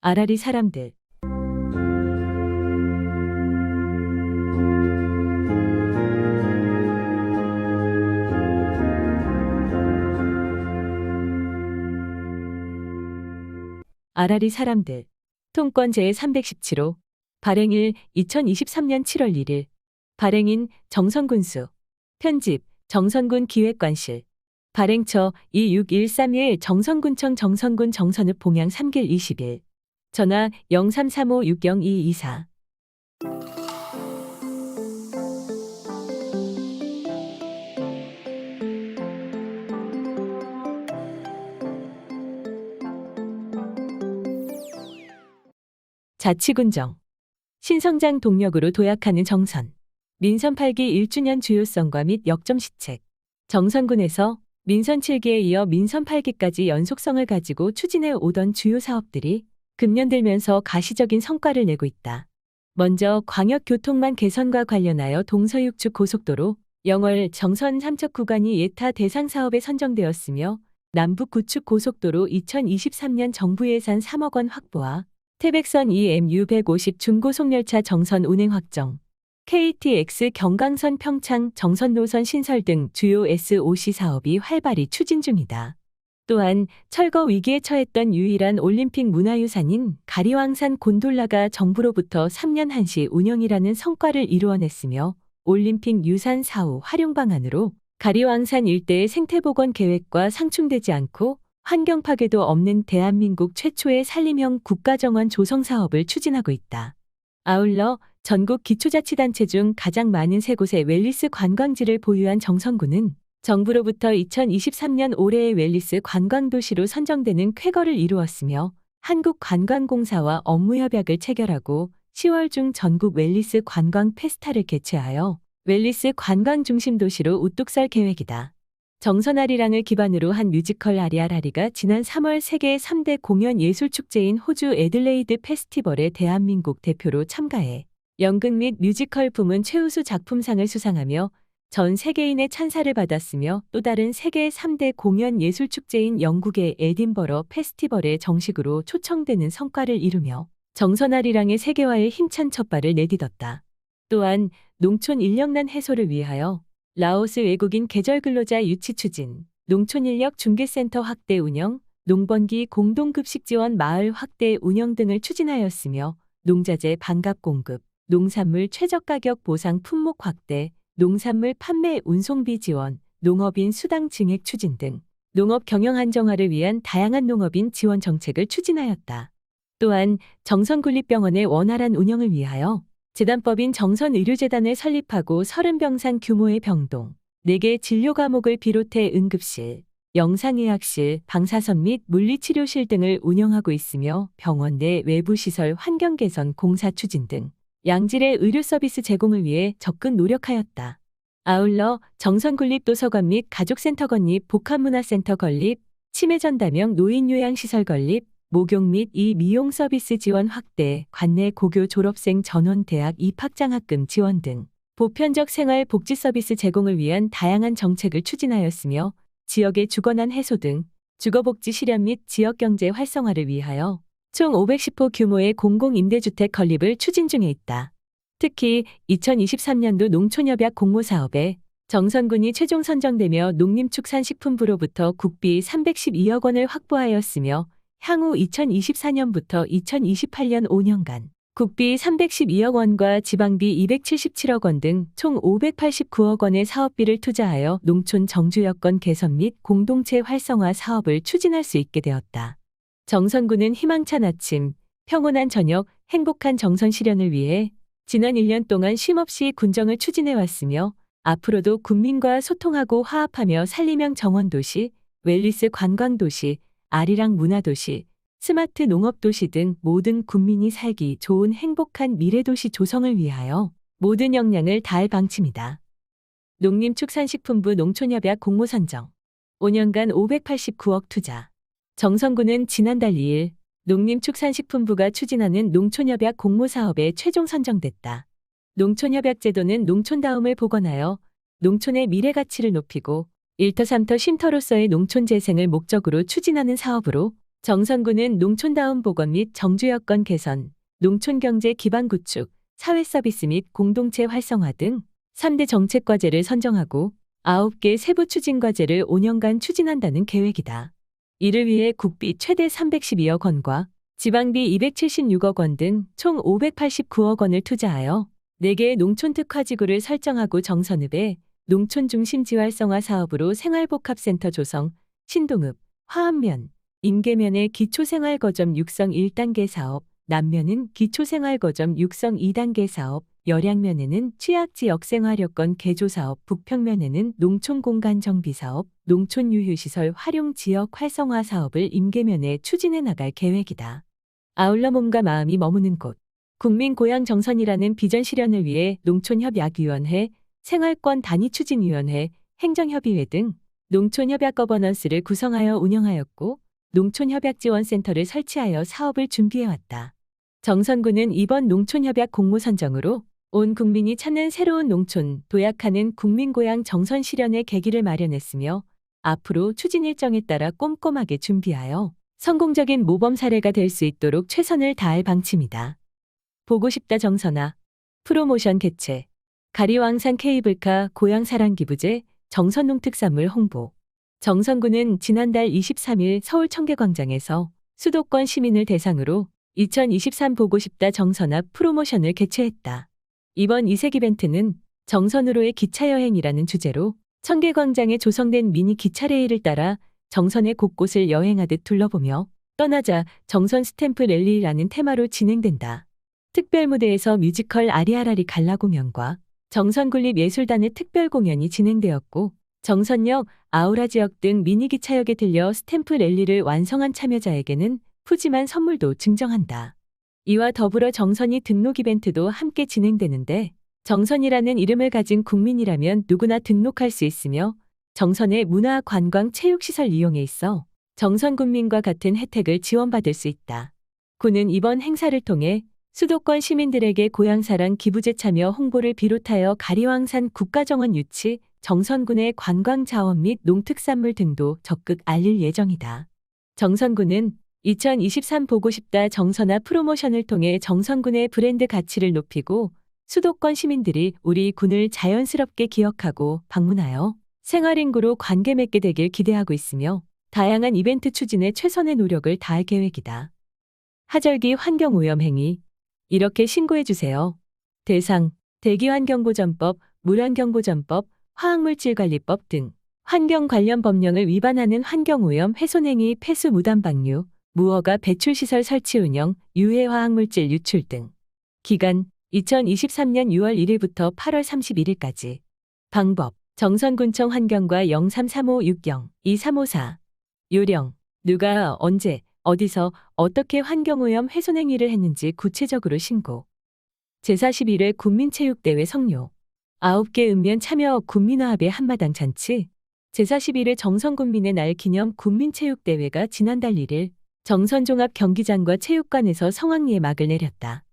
아라리 사람들. 아라리 사람들. 통권 제317호. 발행일 2023년 7월 1일. 발행인 정선군수. 편집 정선군 기획관실. 발행처 26131 정선군청 정선군 정선읍 봉양 3길 20일. 전화 0335602224. 자치군정. 신성장 동력으로 도약하는 정선. 민선 8기 1주년 주요성과 및 역점 시책. 정선군에서 민선 7기에 이어 민선 8기까지 연속성을 가지고 추진해 오던 주요 사업들이 금년 들면서 가시적인 성과를 내고 있다. 먼저 광역교통망 개선과 관련하여 동서육축 고속도로, 영월 정선 삼척 구간이 예타 대상 사업에 선정되었으며 남북구축 고속도로 2023년 정부 예산 3억 원 확보와 태백선 EMU 150 중고속열차 정선 운행 확정, KTX 경강선 평창 정선 노선 신설 등 주요 SOC 사업이 활발히 추진 중이다. 또한 철거 위기에 처했던 유일한 올림픽 문화유산인 가리왕산 곤돌라가 정부로부터 3년 한시 운영이라는 성과를 이루어냈으며 올림픽 유산 사후 활용 방안으로 가리왕산 일대의 생태복원 계획과 상충되지 않고 환경 파괴도 없는 대한민국 최초의 산림형 국가정원 조성 사업을 추진하고 있다. 아울러 전국 기초자치단체 중 가장 많은 3곳의 웰니스 관광지를 보유한 정선군은 정부로부터 2023년 올해의 웰니스 관광도시로 선정되는 쾌거를 이루었으며 한국관광공사와 업무협약을 체결하고 10월 중 전국 웰니스 관광 페스타를 개최하여 웰니스 관광 중심 도시로 우뚝 설 계획이다. 정선 아리랑을 기반으로 한 뮤지컬 아리아라리가 지난 3월 세계 3대 공연 예술축제인 호주 애들레이드 페스티벌에 대한민국 대표로 참가해 연극 및 뮤지컬 부문 최우수 작품상을 수상하며 전 세계인의 찬사를 받았으며 또 다른 세계 3대 공연 예술축제인 영국의 에딘버러 페스티벌에 정식으로 초청되는 성과를 이루며 정선 아리랑의 세계화에 힘찬 첫발을 내딛었다. 또한 농촌 인력난 해소를 위하여 라오스 외국인 계절 근로자 유치 추진, 농촌인력 중개센터 확대 운영, 농번기 공동급식 지원 마을 확대 운영 등을 추진하였으며 농자재 반갑 공급, 농산물 최저가격 보상 품목 확대, 농산물 판매 운송비 지원, 농업인 수당 증액 추진 등 농업 경영 안정화를 위한 다양한 농업인 지원 정책을 추진하였다. 또한 정선군립병원의 원활한 운영을 위하여 재단법인 정선의료재단을 설립하고 30병상 규모의 병동, 4개 진료 과목을 비롯해 응급실, 영상의학실, 방사선 및 물리치료실 등을 운영하고 있으며 병원 내 외부시설 환경 개선 공사 추진 등 양질의 의료 서비스 제공을 위해 적극 노력하였다. 아울러 정선군립도서관 및 가족센터 건립, 복합문화센터 건립, 치매전담형 노인요양시설 건립, 목욕 및 미용 서비스 지원 확대, 관내 고교 졸업생 전원 대학 입학장학금 지원 등 보편적 생활 복지 서비스 제공을 위한 다양한 정책을 추진하였으며 지역의 주거난 해소 등 주거복지 실현 및 지역경제 활성화를 위하여 총 510호 규모의 공공임대주택 건립을 추진 중에 있다. 특히 2023년도 농촌협약 공모사업에 정선군이 최종 선정되며 농림축산식품부로부터 국비 312억 원을 확보하였으며 향후 2024년부터 2028년 5년간 국비 312억 원과 지방비 277억 원 등 총 589억 원의 사업비를 투자하여 농촌 정주 여건 개선 및 공동체 활성화 사업을 추진할 수 있게 되었다. 정선군은 희망찬 아침, 평온한 저녁, 행복한 정선 실현을 위해 지난 1년 동안 쉼없이 군정을 추진해왔으며 앞으로도 국민과 소통하고 화합하며 산림형 정원도시, 웰니스 관광도시, 아리랑 문화도시, 스마트 농업도시 등 모든 국민이 살기 좋은 행복한 미래도시 조성을 위하여 모든 역량을 다할 방침이다. 농림축산식품부 농촌협약 공모 선정 5년간 589억 투자. 정선군은 지난달 2일 농림축산식품부가 추진하는 농촌협약 공모사업에 최종 선정됐다. 농촌협약 제도는 농촌다움을 복원하여 농촌의 미래가치를 높이고 1터 3터 쉼터로서의 농촌 재생을 목적으로 추진하는 사업으로 정선군은 농촌다운 보건 및 정주 여건 개선, 농촌 경제 기반 구축, 사회 서비스 및 공동체 활성화 등 3대 정책 과제를 선정하고 9개 세부 추진 과제를 5년간 추진한다는 계획이다. 이를 위해 국비 최대 312억 원과 지방비 276억 원 등 총 589억 원을 투자하여 4개의 농촌 특화지구를 설정하고 정선읍에 농촌 중심 지활성화 사업으로 생활복합센터 조성, 신동읍, 화암면, 임계면의 기초생활거점 육성 1단계 사업, 남면은 기초생활거점 육성 2단계 사업, 열양면에는 취약지역 생활여건 개조 사업, 북평면에는 농촌 공간 정비 사업, 농촌 유휴시설 활용 지역 활성화 사업을 임계면에 추진해 나갈 계획이다. 아울러 몸과 마음이 머무는 곳, 국민고향 정선이라는 비전 실현을 위해 농촌협약위원회, 생활권 단위추진위원회, 행정협의회 등 농촌협약 거버넌스를 구성하여 운영하였고 농촌협약지원센터를 설치하여 사업을 준비해왔다. 정선군은 이번 농촌협약 공모 선정으로 온 국민이 찾는 새로운 농촌, 도약하는 국민고향 정선 실현의 계기를 마련했으며 앞으로 추진 일정에 따라 꼼꼼하게 준비하여 성공적인 모범 사례가 될 수 있도록 최선을 다할 방침이다. 보고 싶다 정선아. 프로모션 개최. 가리왕산 케이블카 고향사랑기부제 정선농특산물 홍보. 정선군은 지난달 23일 서울 청계광장에서 수도권 시민을 대상으로 2023 보고 싶다 정선아 프로모션을 개최했다. 이번 이색 이벤트는 정선으로의 기차여행이라는 주제로 청계광장에 조성된 미니 기차레일을 따라 정선의 곳곳을 여행하듯 둘러보며 떠나자 정선 스탬프 랠리라는 테마로 진행된다. 특별 무대에서 뮤지컬 아리아라리 갈라 공연과 정선군립예술단의 특별 공연이 진행되었고 정선역, 아우라 지역 등 미니기차역에 들려 스탬프 랠리를 완성한 참여자에게는 푸짐한 선물도 증정한다. 이와 더불어 정선이 등록 이벤트도 함께 진행되는데 정선이라는 이름을 가진 국민이라면 누구나 등록할 수 있으며 정선의 문화, 관광, 체육시설 이용에 있어 정선군민과 같은 혜택을 지원받을 수 있다. 군은 이번 행사를 통해 수도권 시민들에게 고향사랑 기부제 참여 홍보를 비롯하여 가리왕산 국가정원 유치, 정선군의 관광자원 및 농특산물 등도 적극 알릴 예정이다. 정선군은 2023 보고 싶다 정선아 프로모션을 통해 정선군의 브랜드 가치를 높이고 수도권 시민들이 우리 군을 자연스럽게 기억하고 방문하여 생활인구로 관계 맺게 되길 기대하고 있으며 다양한 이벤트 추진에 최선의 노력을 다할 계획이다. 하절기 환경오염 행위 이렇게 신고해주세요. 대상, 대기환경보전법, 물환경보전법, 화학물질관리법 등 환경 관련 법령을 위반하는 환경오염 훼손행위 폐수 무단방류, 무허가 배출시설 설치 운영, 유해화학물질 유출 등. 기간 2023년 6월 1일부터 8월 31일까지. 방법 정선군청 환경과 033560-2354 요령 누가 언제 어디서 어떻게 환경오염 훼손행위를 했는지 구체적으로 신고. 제41회 군민체육대회 성료 9개 읍면 참여 군민화합의 한마당 잔치. 제41회 정선군민의 날 기념 군민체육대회가 지난달 1일 정선종합경기장과 체육관에서 성황리에 막을 내렸다.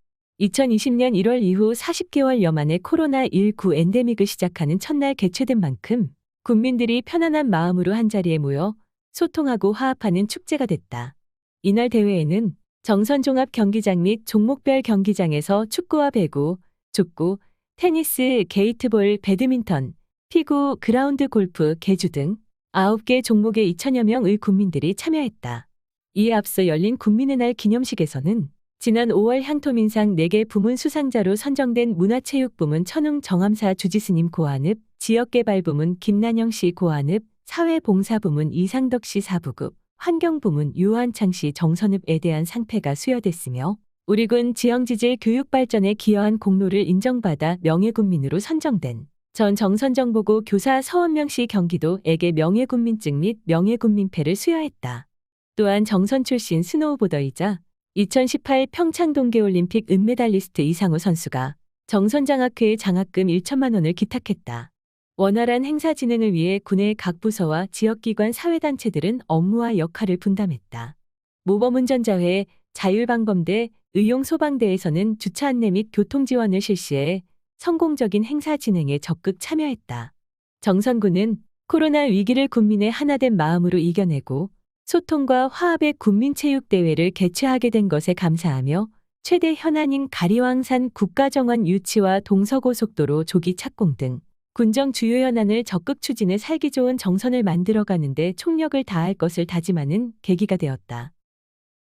2020년 1월 이후 40개월여 만에 코로나19 엔데믹을 시작하는 첫날 개최된 만큼 군민들이 편안한 마음으로 한자리에 모여 소통하고 화합하는 축제가 됐다. 이날 대회에는 정선종합경기장 및 종목별 경기장에서 축구와 배구, 축구, 테니스, 게이트볼, 배드민턴, 피구, 그라운드 골프, 계주 등 9개 종목의 2천여 명의 군민들이 참여했다. 이에 앞서 열린 군민의 날 기념식에서는 지난 5월 향토민상 4개 부문 수상자로 선정된 문화체육부문 천웅 정암사 주지스님 고한읍, 지역개발부문 김난영씨 고한읍, 사회봉사부문 이상덕씨 사부급, 환경부문 유한창씨 정선읍에 대한 상패가 수여됐으며 우리군 지형지질 교육발전에 기여한 공로를 인정받아 명예군민으로 선정된 전 정선정보고 교사 서원명씨 경기도에게 명예군민증 및 명예군민패를 수여했다. 또한 정선 출신 스노우보더이자 2018 평창 동계올림픽 은메달리스트 이상호 선수가 정선장학회에 장학금 1천만 원을 기탁했다. 원활한 행사 진행을 위해 군의 각 부서와 지역기관 사회단체들은 업무와 역할을 분담했다. 모범운전자회, 자율방범대, 의용소방대에서는 주차 안내 및 교통지원을 실시해 성공적인 행사 진행에 적극 참여했다. 정선군은 코로나 위기를 군민의 하나된 마음으로 이겨내고 소통과 화합의 국민체육대회를 개최하게 된 것에 감사하며 최대 현안인 가리왕산 국가정원 유치와 동서고속도로 조기 착공 등 군정 주요 현안을 적극 추진해 살기 좋은 정선을 만들어가는 데 총력을 다할 것을 다짐하는 계기가 되었다.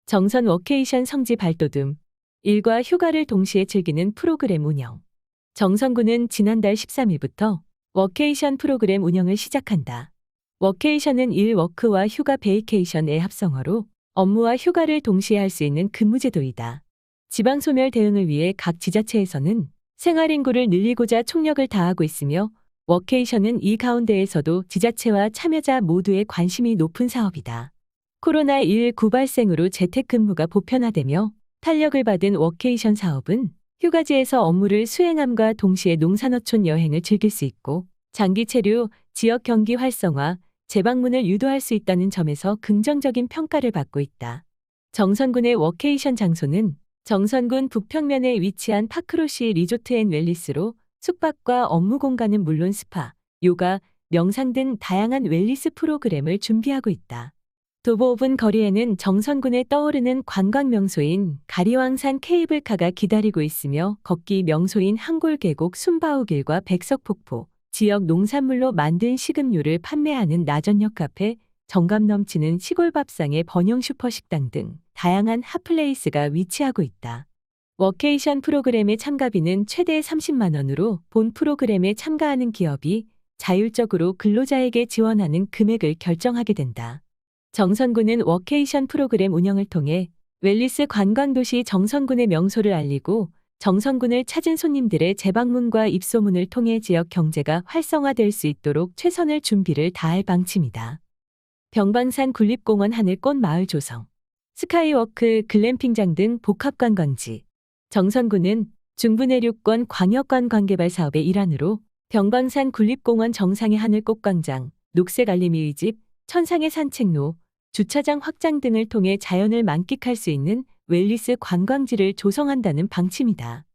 정선 워케이션 성지 발돋움, 일과 휴가를 동시에 즐기는 프로그램 운영. 정선군은 지난달 13일부터 워케이션 프로그램 운영을 시작한다. 워케이션은 일 워크와 휴가 베이케이션의 합성어로 업무와 휴가를 동시에 할 수 있는 근무제도이다. 지방소멸 대응을 위해 각 지자체에서는 생활인구를 늘리고자 총력을 다하고 있으며 워케이션은 이 가운데에서도 지자체와 참여자 모두의 관심이 높은 사업이다. 코로나19 발생으로 재택근무가 보편화되며 탄력을 받은 워케이션 사업은 휴가지에서 업무를 수행함과 동시에 농산어촌 여행을 즐길 수 있고 장기 체류, 지역 경기 활성화, 재방문을 유도할 수 있다는 점에서 긍정적인 평가를 받고 있다. 정선군의 워케이션 장소는 정선군 북평면에 위치한 파크로시 리조트 앤 웰리스로 숙박과 업무 공간은 물론 스파, 요가, 명상 등 다양한 웰리스 프로그램을 준비하고 있다. 도보 5분 거리에는 정선군에 떠오르는 관광 명소인 가리왕산 케이블카가 기다리고 있으며 걷기 명소인 한골계곡 순바우길과 백석폭포, 지역 농산물로 만든 식음료를 판매하는 나전역 카페, 정감 넘치는 시골 밥상의 번영 슈퍼식당 등 다양한 핫플레이스가 위치하고 있다. 워케이션 프로그램의 참가비는 최대 30만 원으로 본 프로그램에 참가하는 기업이 자율적으로 근로자에게 지원하는 금액을 결정하게 된다. 정선군은 워케이션 프로그램 운영을 통해 웰리스 관광도시 정선군의 명소를 알리고 정선군을 찾은 손님들의 재방문과 입소문을 통해 지역 경제가 활성화될 수 있도록 최선의 준비를 다할 방침이다. 병방산 군립공원 하늘꽃 마을 조성, 스카이워크, 글램핑장 등 복합관광지. 정선군은 중부내륙권 광역관광개발 사업의 일환으로 병방산 군립공원 정상의 하늘꽃광장, 녹색 알림이의 집, 천상의 산책로, 주차장 확장 등을 통해 자연을 만끽할 수 있는 웰리스 관광지를 조성한다는 방침이다.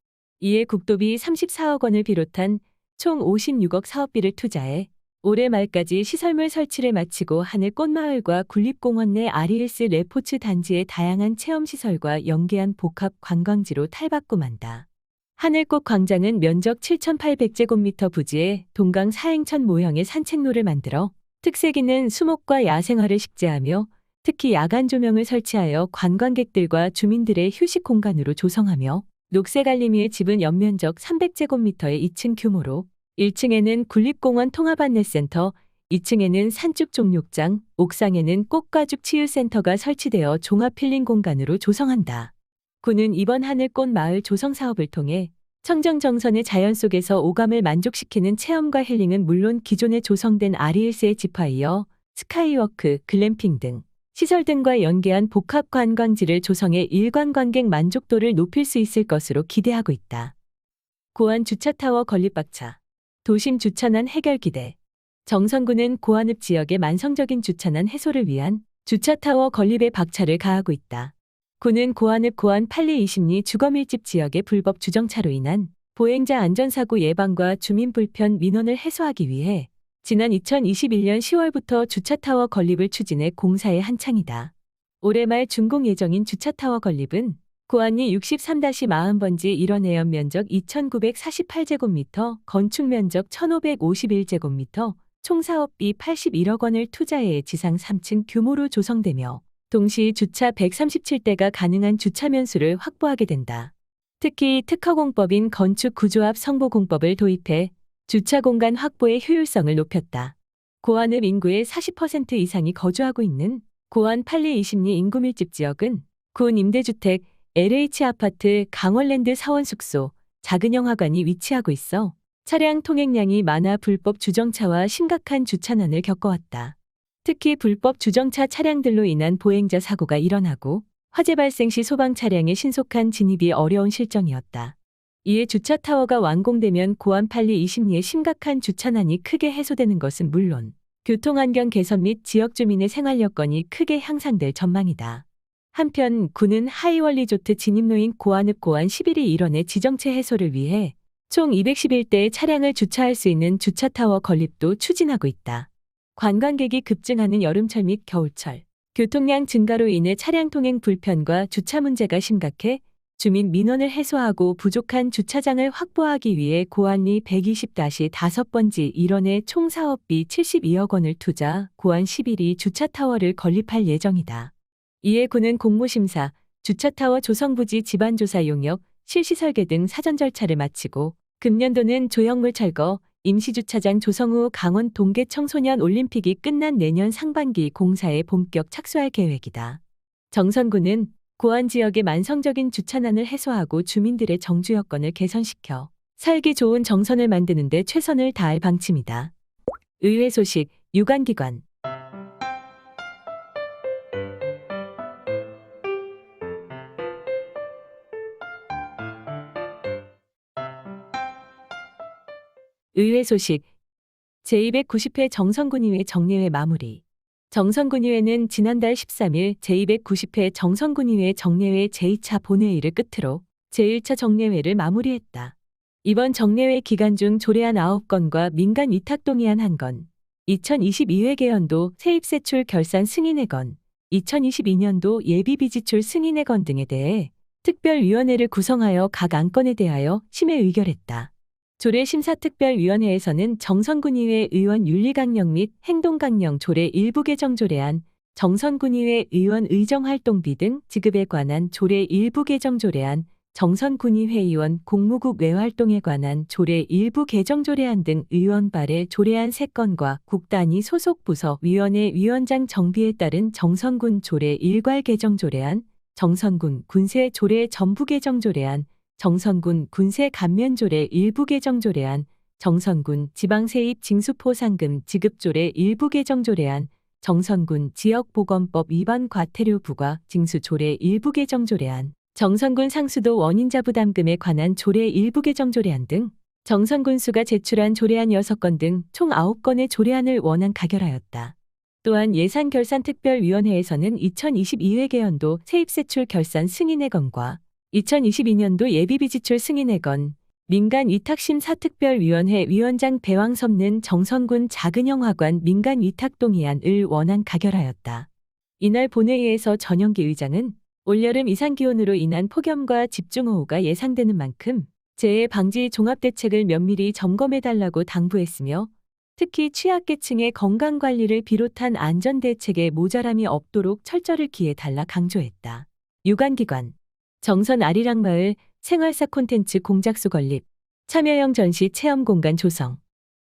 이에 국도비 34억 원을 비롯한 총 56억 사업비를 투자해 올해 말까지 시설물 설치를 마치고 하늘꽃마을과 군립공원 내 아리일스 레포츠 단지의 다양한 체험시설과 연계한 복합 관광지로 탈바꿈한다. 하늘꽃 광장은 면적 7,800제곱미터 부지에 동강 사행천 모형의 산책로를 만들어 특색 있는 수목과 야생화를 식재하며 특히 야간 조명을 설치하여 관광객들과 주민들의 휴식 공간으로 조성하며 녹색 알림이의 집은 연면적 300제곱미터의 2층 규모로 1층에는 군립공원 통합안내센터, 2층에는 산쭉 종욕장, 옥상에는 꽃가죽 치유센터가 설치되어 종합 힐링 공간으로 조성한다. 군은 이번 하늘꽃 마을 조성 사업을 통해 청정정선의 자연 속에서 오감을 만족시키는 체험과 힐링은 물론 기존에 조성된 아리일스의 집화 이어 스카이워크, 글램핑 등 시설 등과 연계한 복합 관광지를 조성해 일관 관객 만족도를 높일 수 있을 것으로 기대하고 있다. 고안 주차타워 건립박차, 도심 주차난 해결 기대. 정선군은 고안읍 지역의 만성적인 주차난 해소를 위한 주차타워 건립에 박차를 가하고 있다. 군은 고안읍 고안 팔리 20리 주거밀집 지역의 불법 주정차로 인한 보행자 안전사고 예방과 주민 불편 민원을 해소하기 위해 지난 2021년 10월부터 주차타워 건립을 추진해 공사에 한창이다. 올해 말 준공 예정인 주차타워 건립은 고안리 63-40번지 1원 해연 면적 2,948제곱미터, 건축 면적 1,551제곱미터, 총 사업비 81억 원을 투자해 지상 3층 규모로 조성되며 동시 주차 137대가 가능한 주차 면수를 확보하게 된다. 특히 특허공법인 건축구조합 성보공법을 도입해 주차 공간 확보의 효율성을 높였다. 고안읍 인구의 40% 이상이 거주하고 있는 고안 팔리 20리 인구 밀집 지역은 군 임대주택, LH아파트, 강원랜드 사원숙소, 작은 영화관이 위치하고 있어 차량 통행량이 많아 불법 주정차와 심각한 주차난을 겪어왔다. 특히 불법 주정차 차량들로 인한 보행자 사고가 일어나고 화재 발생 시 소방 차량의 신속한 진입이 어려운 실정이었다. 이에 주차타워가 완공되면 고안 팔리 20리의 심각한 주차난이 크게 해소되는 것은 물론 교통환경 개선 및 지역 주민의 생활 여건이 크게 향상될 전망이다. 한편 군은 하이월 리조트 진입로인 고안읍 고안 11리 일원의 지정체 해소를 위해 총 211대의 차량을 주차할 수 있는 주차타워 건립도 추진하고 있다. 관광객이 급증하는 여름철 및 겨울철, 교통량 증가로 인해 차량 통행 불편과 주차 문제가 심각해 주민 민원을 해소하고 부족한 주차장을 확보하기 위해 고안리 120-5번지 1원의 총 사업비 72억 원을 투자 고안 11이 주차타워를 건립할 예정이다. 이에 군은 공모심사, 주차타워 조성부지 지반조사 용역, 실시 설계 등 사전 절차를 마치고 금년도는 조형물 철거, 임시주차장 조성 후 강원 동계 청소년 올림픽이 끝난 내년 상반기 공사에 본격 착수할 계획이다. 정선군은 고안 지역의 만성적인 주차난을 해소하고 주민들의 정주 여건을 개선시켜 살기 좋은 정선을 만드는 데 최선을 다할 방침이다. 의회 소식, 유관기관. 의회 소식, 제290회 정선군의회 정례회 마무리. 정선군의회는 지난달 13일 제290회 정선군의회 정례회 제2차 본회의를 끝으로 제1차 정례회를 마무리했다. 이번 정례회 기간 중 조례안 9건과 민간 위탁 동의안 1건, 2022회 개연도 세입세출 결산 승인의 건, 2022년도 예비비 지출 승인의 건 등에 대해 특별위원회를 구성하여 각 안건에 대하여 심의 의결했다. 조례심사특별위원회에서는 정선군의회 의원 윤리강령 및 행동강령 조례 일부 개정 조례안, 정선군의회 의원 의정활동비 등 지급에 관한 조례 일부 개정 조례안, 정선군의회 의원 공무국 외활동에 관한 조례 일부 개정 조례안 등 의원 발의 조례안 3건과 국단위 소속 부서 위원회 위원장 정비에 따른 정선군 조례 일괄 개정 조례안, 정선군 군세 조례 전부 개정 조례안, 정선군 군세 감면조례 일부 개정 조례안, 정선군 지방세입 징수포상금 지급조례 일부 개정 조례안, 정선군 지역보건법 위반 과태료 부과 징수조례 일부 개정 조례안, 정선군 상수도 원인자 부담금에 관한 조례 일부 개정 조례안 등 정선군수가 제출한 조례안 6건 등 총 9건의 조례안을 원안 가결하였다. 또한 예산결산특별위원회에서는 2022회 개연도 세입세출 결산 승인의 건과 2022년도 예비비 지출 승인의 건, 민간위탁심사특별위원회 위원장 배왕 섭는 정선군 작은영화관 민간위탁동의안을 원안 가결하였다. 이날 본회의에서 전영기 의장은 올여름 이상기온으로 인한 폭염과 집중호우가 예상되는 만큼 재해 방지 종합대책을 면밀히 점검해달라고 당부했으며 특히 취약계층의 건강관리를 비롯한 안전대책에 모자람이 없도록 철저를 기해달라 강조했다. 유관기관 정선 아리랑마을 생활사 콘텐츠 공작소 건립, 참여형 전시 체험 공간 조성.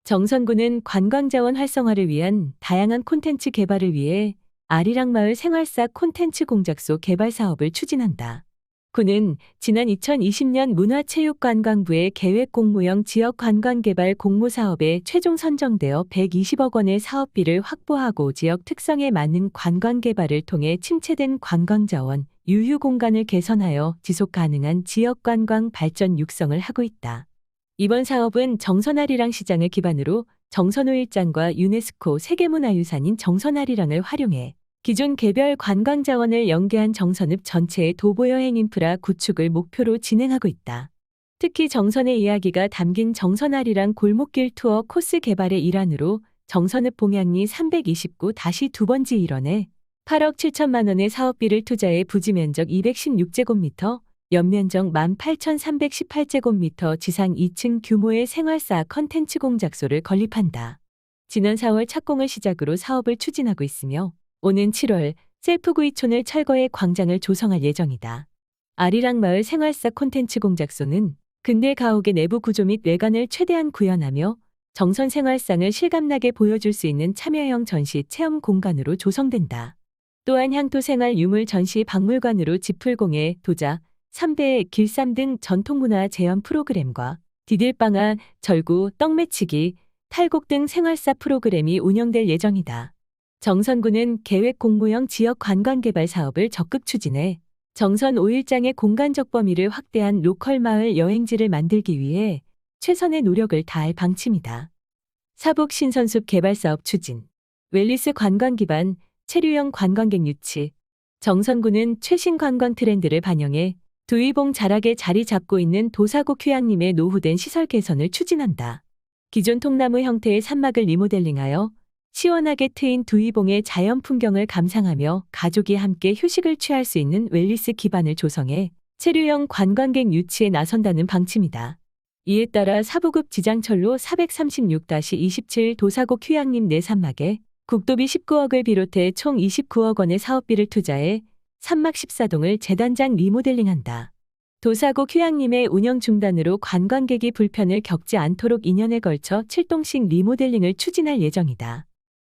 정선군은 관광자원 활성화를 위한 다양한 콘텐츠 개발을 위해 아리랑마을 생활사 콘텐츠 공작소 개발 사업을 추진한다. 군은 지난 2020년 문화체육관광부의 계획공모형 지역관광개발 공모사업에 최종 선정되어 120억 원의 사업비를 확보하고 지역 특성에 맞는 관광개발을 통해 침체된 관광자원, 유휴공간을 개선하여 지속가능한 지역관광 발전 육성을 하고 있다. 이번 사업은 정선아리랑 시장을 기반으로 정선호1장과 유네스코 세계문화유산인 정선아리랑을 활용해 기존 개별 관광자원을 연계한 정선읍 전체의 도보여행 인프라 구축을 목표로 진행하고 있다. 특히 정선의 이야기가 담긴 정선아리랑 골목길 투어 코스 개발의 일환으로 정선읍 봉양리 329-2번지 1원에 8억 7천만 원의 사업비를 투자해 부지 면적 216제곱미터, 연면적 18,318제곱미터 지상 2층 규모의 생활사 컨텐츠 공작소를 건립한다. 지난 4월 착공을 시작으로 사업을 추진하고 있으며 오는 7월 셀프구이촌을 철거해 광장을 조성할 예정이다. 아리랑마을 생활사 콘텐츠 공작소는 근대 가옥의 내부 구조 및 외관을 최대한 구현하며 정선 생활상을 실감나게 보여줄 수 있는 참여형 전시 체험 공간으로 조성된다. 또한 향토생활 유물 전시 박물관으로 지풀공예, 도자, 삼배, 길쌈 등 전통문화 재현 프로그램과 디딜방아, 절구, 떡매치기, 탈곡 등 생활사 프로그램이 운영될 예정이다. 정선군은 계획 공모형 지역 관광개발 사업을 적극 추진해 정선 5일장의 공간적 범위를 확대한 로컬 마을 여행지를 만들기 위해 최선의 노력을 다할 방침이다. 사복 신선숲 개발 사업 추진, 웰리스 관광 기반 체류형 관광객 유치. 정선군은 최신 관광 트렌드를 반영해 두위봉 자락에 자리 잡고 있는 도사국 휴양림의 노후된 시설 개선을 추진한다. 기존 통나무 형태의 산막을 리모델링하여 시원하게 트인 두이봉의 자연 풍경을 감상하며 가족이 함께 휴식을 취할 수 있는 웰니스 기반을 조성해 체류형 관광객 유치에 나선다는 방침이다. 이에 따라 사부급 지장철로 436-27 도사곡 휴양림 내산막에 국도비 19억을 비롯해 총 29억 원의 사업비를 투자해 산막 14동을 재단장 리모델링한다. 도사곡 휴양림의 운영 중단으로 관광객이 불편을 겪지 않도록 2년에 걸쳐 7동씩 리모델링을 추진할 예정이다.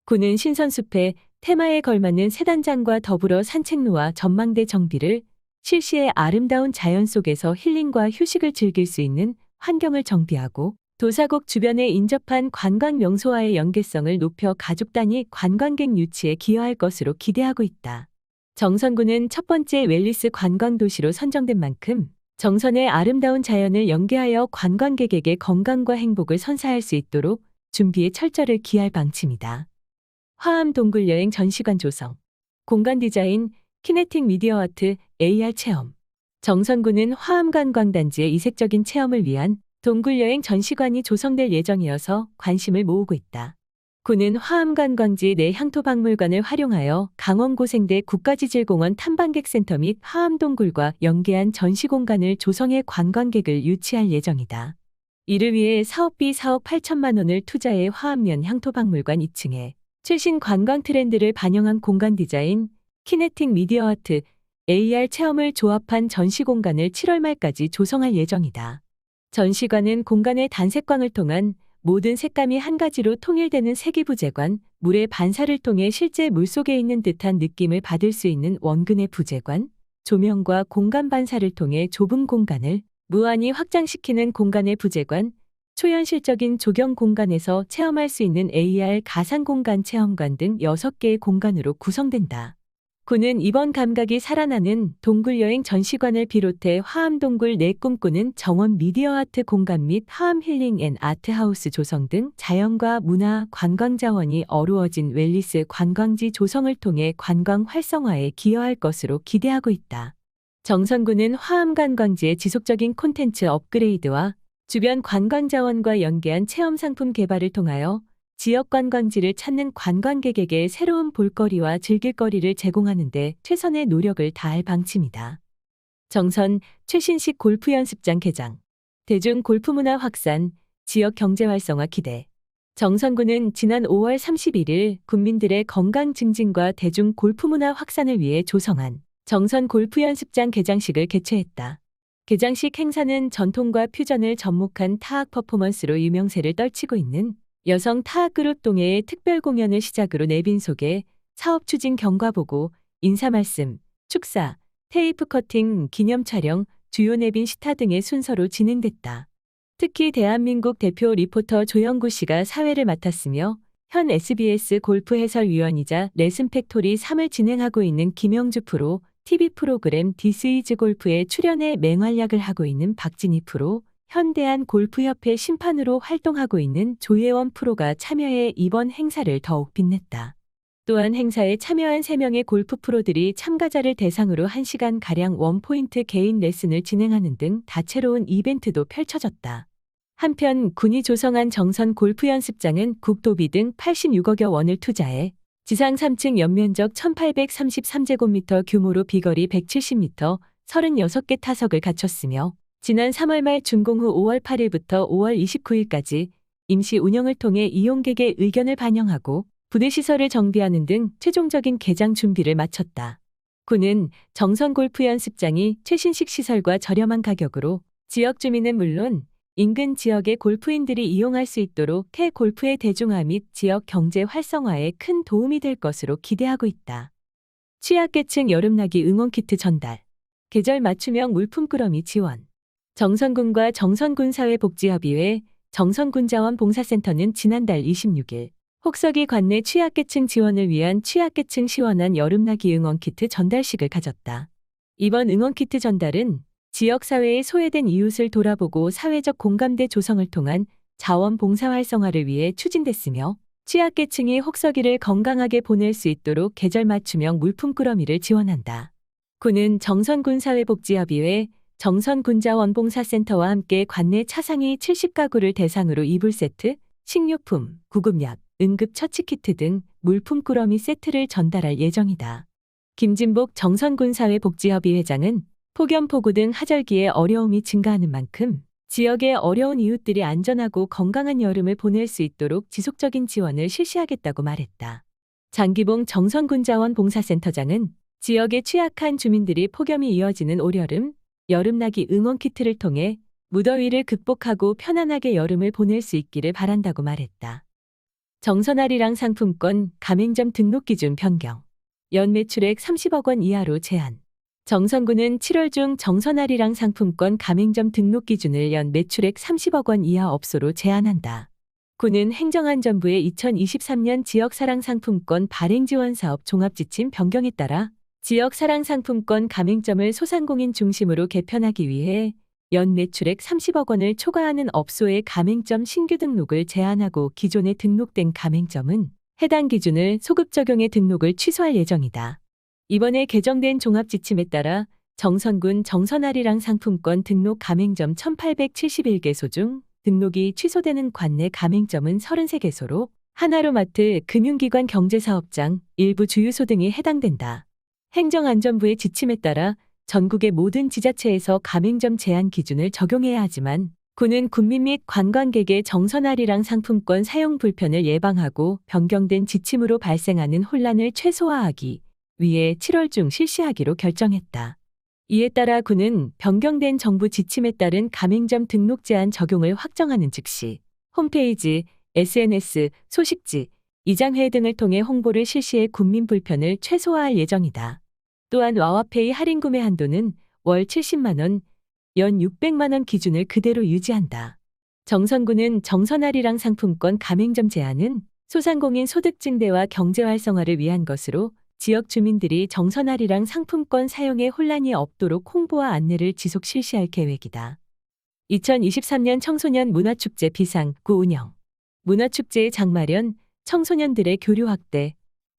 군은 신선숲의 테마에 걸맞는 세단장과 더불어 산책로와 전망대 정비를 실시해 아름다운 자연 속에서 힐링과 휴식을 즐길 수 있는 환경을 정비하고 도사곡 주변에 인접한 관광 명소와의 연계성을 높여 가족 단위 관광객 유치에 기여할 것으로 기대하고 있다. 정선군은 첫 번째 웰니스 관광도시로 선정된 만큼 정선의 아름다운 자연을 연계하여 관광객에게 건강과 행복을 선사할 수 있도록 준비에 철저를 기할 방침이다. 화암 동굴여행 전시관 조성, 공간 디자인, 키네틱 미디어 아트, AR 체험. 정선군은 화암관광단지의 이색적인 체험을 위한 동굴여행 전시관이 조성될 예정이어서 관심을 모으고 있다. 군은 화암관광지 내 향토박물관을 활용하여 강원고생대 국가지질공원 탐방객센터 및 화암동굴과 연계한 전시공간을 조성해 관광객을 유치할 예정이다. 이를 위해 사업비 4억 8천만 원을 투자해 화암면 향토박물관 2층에 최신 관광 트렌드를 반영한 공간 디자인, 키네틱 미디어 아트, AR 체험을 조합한 전시공간을 7월 말까지 조성할 예정이다. 전시관은 공간의 단색광을 통한 모든 색감이 한 가지로 통일되는 세기부재관, 물의 반사를 통해 실제 물속에 있는 듯한 느낌을 받을 수 있는 원근의 부재관, 조명과 공간 반사를 통해 좁은 공간을 무한히 확장시키는 공간의 부재관, 초현실적인 조경 공간에서 체험할 수 있는 AR 가상공간 체험관 등 6개의 공간으로 구성된다. 군은 이번 감각이 살아나는 동굴여행 전시관을 비롯해 화암동굴 내 꿈꾸는 정원 미디어아트 공간 및 화암 힐링 앤 아트하우스 조성 등 자연과 문화, 관광자원이 어우러진 웰니스 관광지 조성을 통해 관광 활성화에 기여할 것으로 기대하고 있다. 정선군은 화암관광지의 지속적인 콘텐츠 업그레이드와 주변 관광자원과 연계한 체험상품 개발을 통하여 지역 관광지를 찾는 관광객에게 새로운 볼거리와 즐길거리를 제공하는 데 최선의 노력을 다할 방침이다. 정선 최신식 골프 연습장 개장, 대중 골프 문화 확산, 지역 경제 활성화 기대. 정선군은 지난 5월 31일 국민들의 건강 증진과 대중 골프 문화 확산을 위해 조성한 정선 골프 연습장 개장식을 개최했다. 개장식 행사는 전통과 퓨전을 접목한 타악 퍼포먼스로 유명세를 떨치고 있는 여성 타악그룹 동해의 특별 공연을 시작으로 내빈 소개, 사업 추진 경과보고, 인사말씀, 축사, 테이프 커팅, 기념 촬영, 주요 내빈 시타 등의 순서로 진행됐다. 특히 대한민국 대표 리포터 조영구 씨가 사회를 맡았으며 현 SBS 골프 해설위원이자 레슨 팩토리 3을 진행하고 있는 김영주 프로, TV 프로그램 디스이즈 골프에 출연해 맹활약을 하고 있는 박진희 프로, 현대한 골프협회 심판으로 활동하고 있는 조예원 프로가 참여해 이번 행사를 더욱 빛냈다. 또한 행사에 참여한 3명의 골프 프로들이 참가자를 대상으로 1시간가량 원포인트 개인 레슨을 진행하는 등 다채로운 이벤트도 펼쳐졌다. 한편 군이 조성한 정선 골프 연습장은 국도비 등 86억여 원을 투자해 지상 3층 연면적 1833제곱미터 규모로 비거리 170m, 36개 타석을 갖췄으며 지난 3월 말 준공 후 5월 8일부터 5월 29일까지 임시 운영을 통해 이용객의 의견을 반영하고 부대 시설을 정비하는 등 최종적인 개장 준비를 마쳤다. 군은 정선 골프 연습장이 최신식 시설과 저렴한 가격으로 지역 주민은 물론 인근 지역의 골프인들이 이용할 수 있도록 해 골프의 대중화 및 지역 경제 활성화에 큰 도움이 될 것으로 기대하고 있다. 취약계층 여름나기 응원키트 전달, 계절 맞춤형 물품 꾸러미 지원. 정선군과 정선군사회복지협의회, 정선군자원봉사센터는 지난달 26일 혹서기 관내 취약계층 지원을 위한 취약계층 시원한 여름나기 응원키트 전달식을 가졌다. 이번 응원키트 전달은 지역사회의 소외된 이웃을 돌아보고 사회적 공감대 조성을 통한 자원봉사 활성화를 위해 추진됐으며 취약계층이 혹서기를 건강하게 보낼 수 있도록 계절 맞춤형 물품 꾸러미를 지원한다. 군은 정선군사회복지협의회, 정선군자원봉사센터와 함께 관내 차상위 70가구를 대상으로 이불 세트, 식료품, 구급약, 응급처치키트 등 물품 꾸러미 세트를 전달할 예정이다. 김진복 정선군사회복지협의 회장은 폭염, 폭우 등 하절기에 어려움이 증가하는 만큼 지역의 어려운 이웃들이 안전하고 건강한 여름을 보낼 수 있도록 지속적인 지원을 실시하겠다고 말했다. 장기봉 정선군자원봉사센터장은 지역의 취약한 주민들이 폭염이 이어지는 올여름, 여름나기 응원 키트를 통해 무더위를 극복하고 편안하게 여름을 보낼 수 있기를 바란다고 말했다. 정선아리랑 상품권 가맹점 등록 기준 변경. 연 매출액 30억 원 이하로 제한. 정선군은 7월 중 정선아리랑 상품권 가맹점 등록 기준을 연 매출액 30억 원 이하 업소로 제한한다. 군은 행정안전부의 2023년 지역사랑상품권 발행지원사업 종합지침 변경에 따라 지역사랑상품권 가맹점을 소상공인 중심으로 개편하기 위해 연 매출액 30억 원을 초과하는 업소의 가맹점 신규 등록을 제한하고 기존에 등록된 가맹점은 해당 기준을 소급 적용해 등록을 취소할 예정이다. 이번에 개정된 종합지침에 따라 정선군 정선아리랑 상품권 등록 가맹점 1871개소 중 등록이 취소되는 관내 가맹점은 33개소로 하나로마트, 금융기관 경제사업장, 일부 주유소 등이 해당된다. 행정안전부의 지침에 따라 전국의 모든 지자체에서 가맹점 제한 기준을 적용해야 하지만 군은 군민 및 관광객의 정선아리랑 상품권 사용 불편을 예방하고 변경된 지침으로 발생하는 혼란을 최소화하기 위해 7월 중 실시하기로 결정했다. 이에 따라 군은 변경된 정부 지침에 따른 가맹점 등록 제한 적용을 확정하는 즉시 홈페이지, SNS, 소식지, 이장회 등을 통해 홍보를 실시해 군민 불편을 최소화할 예정이다. 또한 와와페이 할인 구매 한도는 월 70만 원, 연 600만 원 기준을 그대로 유지한다. 정선군은 정선아리랑 상품권 가맹점 제한은 소상공인 소득 증대와 경제 활성화를 위한 것으로 지역 주민들이 정선아리랑 상품권 사용에 혼란이 없도록 홍보와 안내를 지속 실시할 계획이다. 2023년 청소년 문화축제 비상9 운영. 문화축제의 장마련, 청소년들의 교류 확대.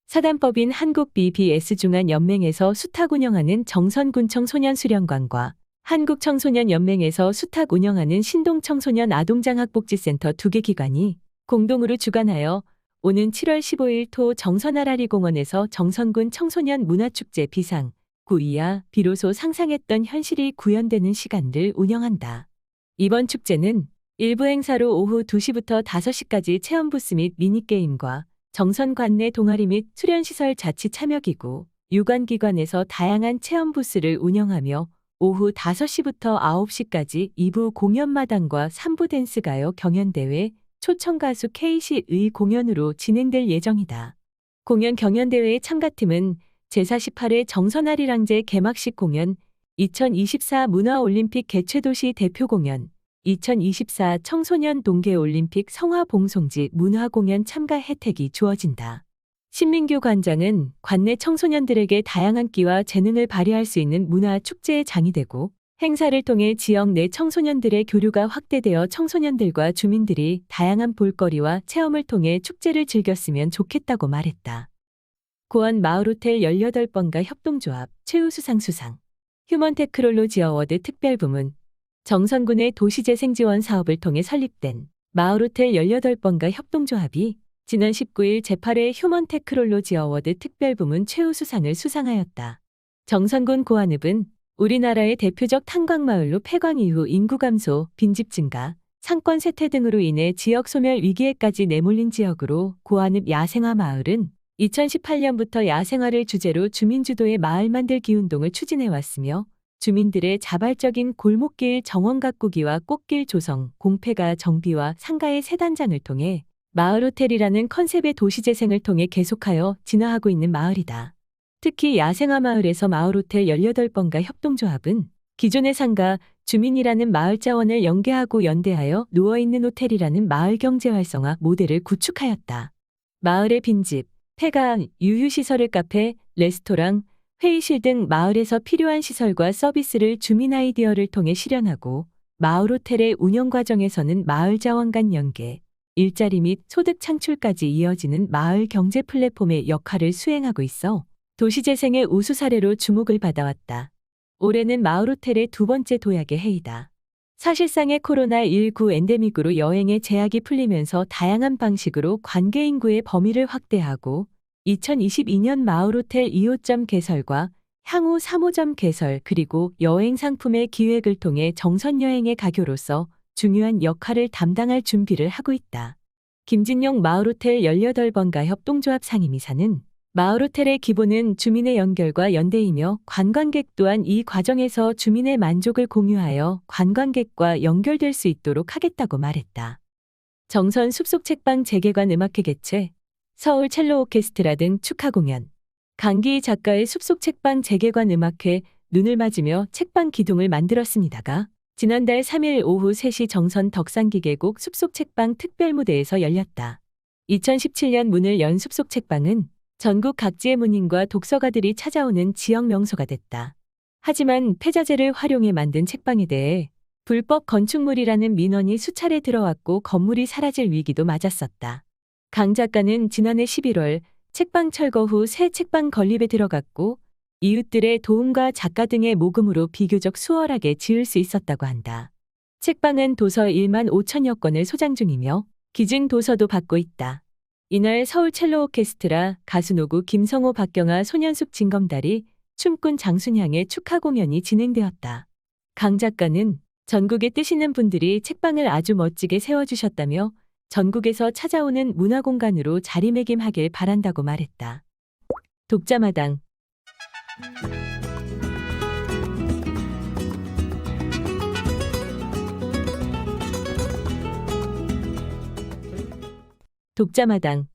사단법인 한국 BBS 중앙연맹에서 수탁 운영하는 정선군 청소년 수련관과 한국청소년연맹에서 수탁 운영하는 신동청소년 아동장학복지센터 2개 기관이 공동으로 주관하여 오는 7월 15일 토 정선아라리공원에서 정선군 청소년 문화축제 비상 9이하 비로소 상상했던 현실이 구현되는 시간을 운영한다. 이번 축제는 일부 행사로 오후 2시부터 5시까지 체험 부스 및 미니게임과 정선 관내 동아리 및 수련시설 자치 참여기구, 유관기관에서 다양한 체험 부스를 운영하며 오후 5시부터 9시까지 2부 공연마당과 3부 댄스가요 경연대회, 초청가수 K시의 공연으로 진행될 예정이다. 공연 경연대회의 참가팀은 제48회 정선아리랑제 개막식 공연, 2024 문화올림픽 개최도시 대표공연, 2024 청소년 동계올림픽 성화봉송지 문화공연 참가 혜택이 주어진다. 신민규 관장은 관내 청소년들에게 다양한 끼와 재능을 발휘할 수 있는 문화축제의 장이 되고 행사를 통해 지역 내 청소년들의 교류가 확대되어 청소년들과 주민들이 다양한 볼거리와 체험을 통해 축제를 즐겼으면 좋겠다고 말했다. 고원 마을호텔 18번가 협동조합 최우수상 수상 휴먼테크놀로지 어워드 특별부문 정선군의 도시재생 지원 사업을 통해 설립된 마을호텔 18번가 협동조합이 지난 19일 제8회 휴먼테크놀로지 어워드 특별부문 최우수상을 수상하였다. 정선군 고안읍은 우리나라의 대표적 탄광마을로 폐광 이후 인구 감소, 빈집 증가, 상권 쇠퇴 등으로 인해 지역 소멸 위기에까지 내몰린 지역으로 고안읍 야생화 마을은 2018년부터 야생화를 주제로 주민주도의 마을 만들기 운동을 추진해왔으며 주민들의 자발적인 골목길 정원 가꾸기와 꽃길 조성, 공폐가 정비와 상가의 세단장을 통해 마을호텔이라는 컨셉의 도시재생을 통해 계속하여 진화하고 있는 마을이다. 특히 야생화 마을에서 마을호텔 18번가 협동조합은 기존의 상가, 주민이라는 마을 자원을 연계하고 연대하여 누워있는 호텔이라는 마을 경제 활성화 모델을 구축하였다. 마을의 빈집, 폐가, 유휴시설을 카페, 레스토랑, 회의실 등 마을에서 필요한 시설과 서비스를 주민 아이디어를 통해 실현하고 마을 호텔의 운영 과정에서는 마을 자원 간 연계, 일자리 및 소득 창출까지 이어지는 마을 경제 플랫폼의 역할을 수행하고 있어 도시재생의 우수 사례로 주목을 받아왔다. 올해는 마을 호텔의 두 번째 도약의 해이다. 사실상의 코로나19 엔데믹으로 여행의 제약이 풀리면서 다양한 방식으로 관계 인구의 범위를 확대하고 2022년 마을호텔 2호점 개설과 향후 3호점 개설 그리고 여행 상품의 기획을 통해 정선 여행의 가교로서 중요한 역할을 담당할 준비를 하고 있다. 김진용 마을호텔 18번 가협 동조합 상임이사는 마을호텔의 기본은 주민의 연결과 연대이며 관광객 또한 이 과정에서 주민의 만족을 공유하여 관광객과 연결될 수 있도록 하겠다고 말했다. 정선 숲속 책방 재개관 음악회 개최, 서울 첼로 오케스트라 등 축하 공연, 강기희 작가의 숲속 책방 재개관 음악회 눈을 맞으며 책방 기둥을 만들었습니다가 지난달 3일 오후 3시 정선 덕산기계곡 숲속 책방 특별무대에서 열렸다. 2017년 문을 연 숲속 책방은 전국 각지의 문인과 독서가들이 찾아오는 지역 명소가 됐다. 하지만 폐자재를 활용해 만든 책방에 대해 불법 건축물이라는 민원이 수차례 들어왔고 건물이 사라질 위기도 맞았었다. 강 작가는 지난해 11월 책방 철거 후 새 책방 건립에 들어갔고 이웃들의 도움과 작가 등의 모금으로 비교적 수월하게 지을 수 있었다고 한다. 책방은 도서 1만 5천여 권을 소장 중이며 기증 도서도 받고 있다. 이날 서울 첼로 오케스트라, 가수노구 김성호 박경아 소년숙 진검다리, 춤꾼 장순향의 축하 공연이 진행되었다. 강 작가는 전국에 뜨시는 분들이 책방을 아주 멋지게 세워주셨다며 전국에서 찾아오는 문화공간으로 자리매김하길 바란다고 말했다. 독자마당 독자마당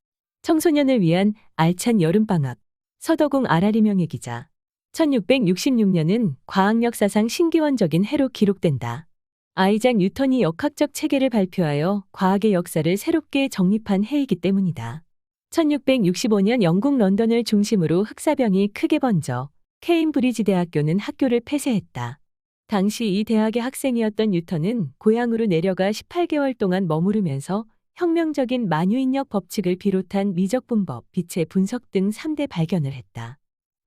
청소년을 위한 알찬 여름방학 서더궁 아라리명예 기자 1666년은 과학 역사상 신기원적인 해로 기록된다. 아이작 뉴턴이 역학적 체계를 발표하여 과학의 역사를 새롭게 정립한 해이기 때문이다. 1665년 영국 런던을 중심으로 흑사병이 크게 번져 케임브리지 대학교는 학교를 폐쇄했다. 당시 이 대학의 학생이었던 뉴턴은 고향으로 내려가 18개월 동안 머무르면서 혁명적인 만유인력 법칙을 비롯한 미적분법, 빛의 분석 등 3대 발견을 했다.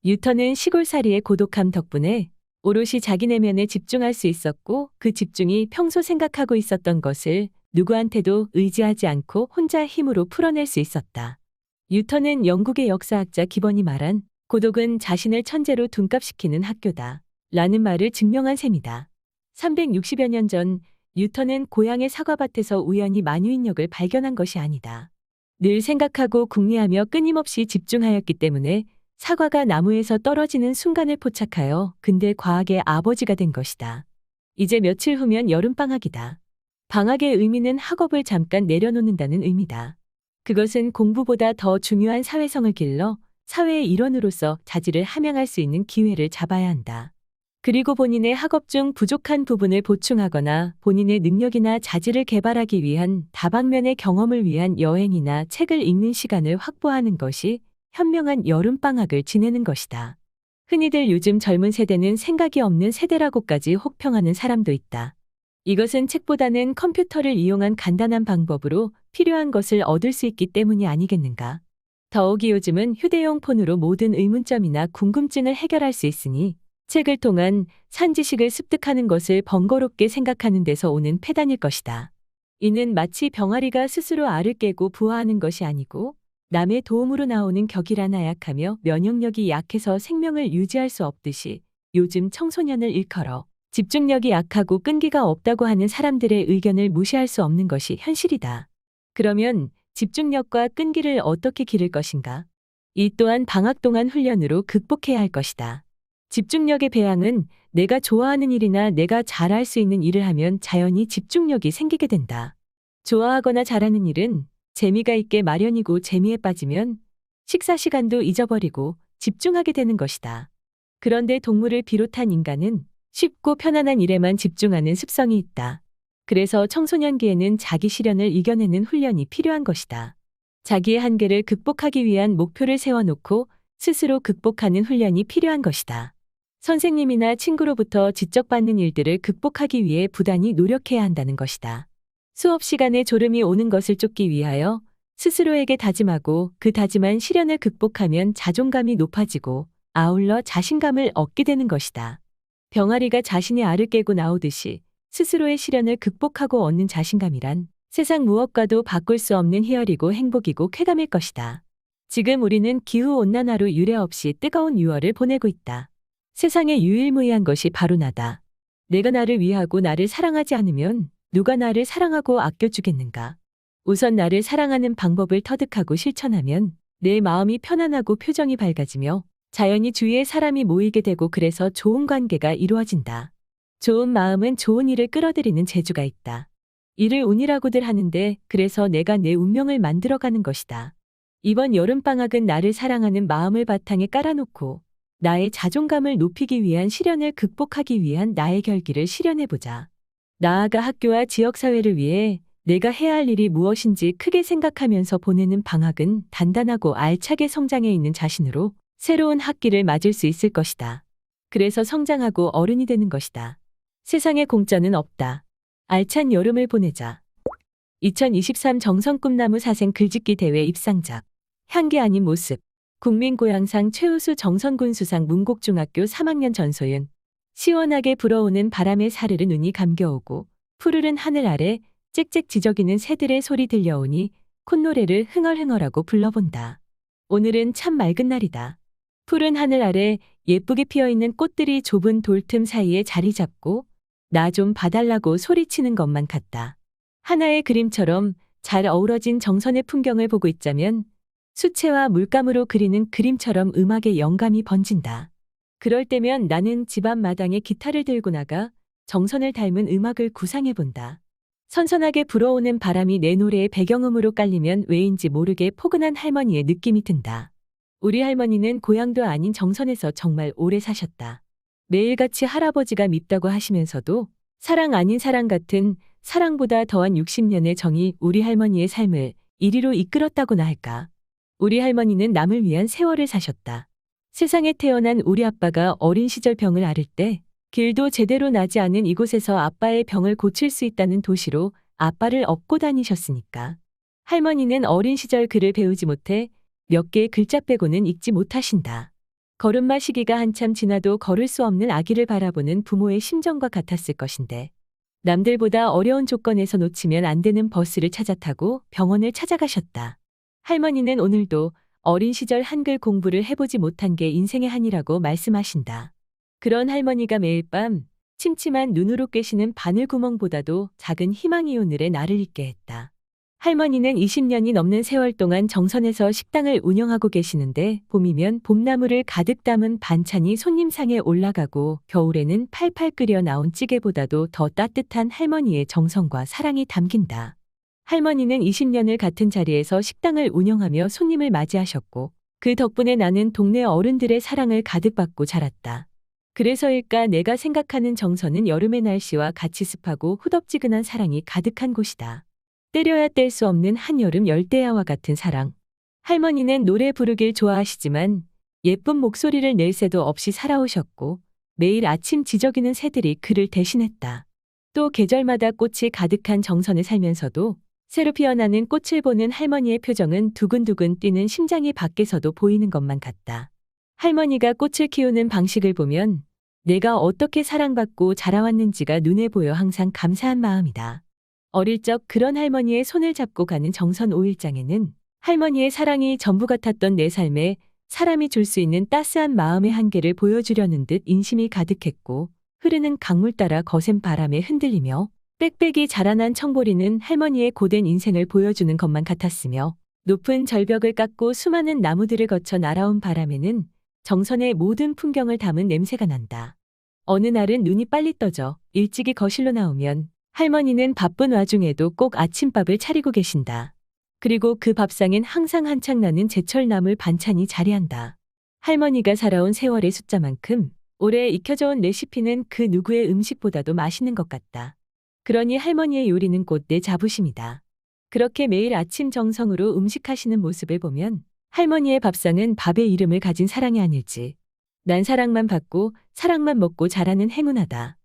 뉴턴은 시골살이의 고독함 덕분에 오롯이 자기 내면에 집중할 수 있었고 그 집중이 평소 생각하고 있었던 것을 누구한테도 의지하지 않고 혼자 힘으로 풀어낼 수 있었다. 뉴턴은 영국의 역사학자 기번이 말한 고독은 자신을 천재로 둔갑시키는 학교다 라는 말을 증명한 셈이다. 360여 년 전 뉴턴은 고향의 사과밭에서 우연히 만유인력을 발견한 것이 아니다. 늘 생각하고 궁리하며 끊임없이 집중하였기 때문에 사과가 나무에서 떨어지는 순간을 포착하여 근대 과학의 아버지가 된 것이다. 이제 며칠 후면 여름방학이다. 방학의 의미는 학업을 잠깐 내려놓는다는 의미다. 그것은 공부보다 더 중요한 사회성을 길러 사회의 일원으로서 자질을 함양할 수 있는 기회를 잡아야 한다. 그리고 본인의 학업 중 부족한 부분을 보충하거나 본인의 능력이나 자질을 개발하기 위한 다방면의 경험을 위한 여행이나 책을 읽는 시간을 확보하는 것이 현명한 여름방학을 지내는 것이다. 흔히들 요즘 젊은 세대는 생각이 없는 세대라고까지 혹평하는 사람도 있다. 이것은 책보다는 컴퓨터를 이용한 간단한 방법으로 필요한 것을 얻을 수 있기 때문이 아니겠는가. 더욱이 요즘은 휴대용 폰으로 모든 의문점이나 궁금증을 해결할 수 있으니 책을 통한 산지식을 습득하는 것을 번거롭게 생각하는 데서 오는 폐단일 것이다. 이는 마치 병아리가 스스로 알을 깨고 부화하는 것이 아니고 남의 도움으로 나오는 격이라 나약하며 면역력이 약해서 생명을 유지할 수 없듯이 요즘 청소년을 일컬어 집중력이 약하고 끈기가 없다고 하는 사람들의 의견을 무시할 수 없는 것이 현실이다. 그러면 집중력과 끈기를 어떻게 기를 것인가? 이 또한 방학 동안 훈련으로 극복해야 할 것이다. 집중력의 배양은 내가 좋아하는 일이나 내가 잘할 수 있는 일을 하면 자연히 집중력이 생기게 된다. 좋아하거나 잘하는 일은 재미가 있게 마련이고 재미에 빠지면 식사 시간도 잊어버리고 집중하게 되는 것이다. 그런데 동물을 비롯한 인간은 쉽고 편안한 일에만 집중하는 습성이 있다. 그래서 청소년기에는 자기 시련을 이겨내는 훈련이 필요한 것이다. 자기의 한계를 극복하기 위한 목표를 세워놓고 스스로 극복하는 훈련이 필요한 것이다. 선생님이나 친구로부터 지적받는 일들을 극복하기 위해 부단히 노력해야 한다는 것이다. 수업 시간에 졸음이 오는 것을 쫓기 위하여 스스로에게 다짐하고 그 다짐한 시련을 극복하면 자존감이 높아지고 아울러 자신감을 얻게 되는 것이다. 병아리가 자신의 알을 깨고 나오듯이 스스로의 시련을 극복하고 얻는 자신감이란 세상 무엇과도 바꿀 수 없는 희열이고 행복이고 쾌감일 것이다. 지금 우리는 기후온난화로 유례 없이 뜨거운 6월을 보내고 있다. 세상에 유일무이한 것이 바로 나다. 내가 나를 위하고 나를 사랑하지 않으면 누가 나를 사랑하고 아껴주겠는가? 우선 나를 사랑하는 방법을 터득하고 실천하면 내 마음이 편안하고 표정이 밝아지며 자연히 주위에 사람이 모이게 되고 그래서 좋은 관계가 이루어진다. 좋은 마음은 좋은 일을 끌어들이는 재주가 있다. 이를 운이라고들 하는데 그래서 내가 내 운명을 만들어가는 것이다. 이번 여름방학은 나를 사랑하는 마음을 바탕에 깔아놓고 나의 자존감을 높이기 위한 시련을 극복하기 위한 나의 결기를 실현해보자. 나아가 학교와 지역사회를 위해 내가 해야 할 일이 무엇인지 크게 생각하면서 보내는 방학은 단단하고 알차게 성장해 있는 자신으로 새로운 학기를 맞을 수 있을 것이다. 그래서 성장하고 어른이 되는 것이다. 세상에 공짜는 없다. 알찬 여름을 보내자. 2023 정선꿈나무 사생 글짓기 대회 입상작. 향기 아닌 모습. 국민고향상 최우수 정선군 수상 문곡중학교 3학년 전소윤. 시원하게 불어오는 바람에 사르르 눈이 감겨오고 푸르른 하늘 아래 짹짹 지저귀는 새들의 소리 들려오니 콧노래를 흥얼흥얼하고 불러본다. 오늘은 참 맑은 날이다. 푸른 하늘 아래 예쁘게 피어있는 꽃들이 좁은 돌틈 사이에 자리 잡고 나 좀 봐달라고 소리치는 것만 같다. 하나의 그림처럼 잘 어우러진 정선의 풍경을 보고 있자면 수채와 물감으로 그리는 그림처럼 음악의 영감이 번진다. 그럴 때면 나는 집 앞 마당에 기타를 들고 나가 정선을 닮은 음악을 구상해본다. 선선하게 불어오는 바람이 내 노래의 배경음으로 깔리면 왜인지 모르게 포근한 할머니의 느낌이 든다. 우리 할머니는 고향도 아닌 정선에서 정말 오래 사셨다. 매일같이 할아버지가 밉다고 하시면서도 사랑 아닌 사랑 같은 사랑보다 더한 60년의 정이 우리 할머니의 삶을 이리로 이끌었다고나 할까. 우리 할머니는 남을 위한 세월을 사셨다. 세상에 태어난 우리 아빠가 어린 시절 병을 앓을 때 길도 제대로 나지 않은 이곳에서 아빠의 병을 고칠 수 있다는 도시로 아빠를 업고 다니셨으니까. 할머니는 어린 시절 글을 배우지 못해 몇 개의 글자 빼고는 읽지 못하신다. 걸음마 시기가 한참 지나도 걸을 수 없는 아기를 바라보는 부모의 심정과 같았을 것인데 남들보다 어려운 조건에서 놓치면 안 되는 버스를 찾아 타고 병원을 찾아가셨다. 할머니는 오늘도 어린 시절 한글 공부를 해보지 못한 게 인생의 한이라고 말씀하신다. 그런 할머니가 매일 밤 침침한 눈으로 꿰시는 바늘구멍보다도 작은 희망이 오늘의 나를 잊게 했다. 할머니는 20년이 넘는 세월 동안 정선에서 식당을 운영하고 계시는데 봄이면 봄나물을 가득 담은 반찬이 손님상에 올라가고 겨울에는 팔팔 끓여 나온 찌개보다도 더 따뜻한 할머니의 정성과 사랑이 담긴다. 할머니는 20년을 같은 자리에서 식당을 운영하며 손님을 맞이하셨고 그 덕분에 나는 동네 어른들의 사랑을 가득 받고 자랐다. 그래서일까 내가 생각하는 정선은 여름의 날씨와 같이 습하고 후덥지근한 사랑이 가득한 곳이다. 때려야 뗄 수 없는 한여름 열대야와 같은 사랑. 할머니는 노래 부르길 좋아하시지만 예쁜 목소리를 낼 새도 없이 살아오셨고 매일 아침 지저귀는 새들이 그를 대신했다. 또 계절마다 꽃이 가득한 정선을 살면서도 새로 피어나는 꽃을 보는 할머니의 표정은 두근두근 뛰는 심장이 밖에서도 보이는 것만 같다. 할머니가 꽃을 키우는 방식을 보면 내가 어떻게 사랑받고 자라왔는지가 눈에 보여 항상 감사한 마음이다. 어릴 적 그런 할머니의 손을 잡고 가는 정선 5일장에는 할머니의 사랑이 전부 같았던 내 삶에 사람이 줄 수 있는 따스한 마음의 한계를 보여주려는 듯 인심이 가득했고 흐르는 강물 따라 거센 바람에 흔들리며 빽빽이 자라난 청보리는 할머니의 고된 인생을 보여주는 것만 같았으며 높은 절벽을 깎고 수많은 나무들을 거쳐 날아온 바람에는 정선의 모든 풍경을 담은 냄새가 난다. 어느 날은 눈이 빨리 떠져 일찍이 거실로 나오면 할머니는 바쁜 와중에도 꼭 아침밥을 차리고 계신다. 그리고 그 밥상엔 항상 한창 나는 제철 나물 반찬이 자리한다. 할머니가 살아온 세월의 숫자만큼 오래 익혀져 온 레시피는 그 누구의 음식보다도 맛있는 것 같다. 그러니 할머니의 요리는 곧 내 자부심이다. 그렇게 매일 아침 정성으로 음식하시는 모습을 보면 할머니의 밥상은 밥의 이름을 가진 사랑이 아닐지. 난 사랑만 받고 사랑만 먹고 자라는 행운하다.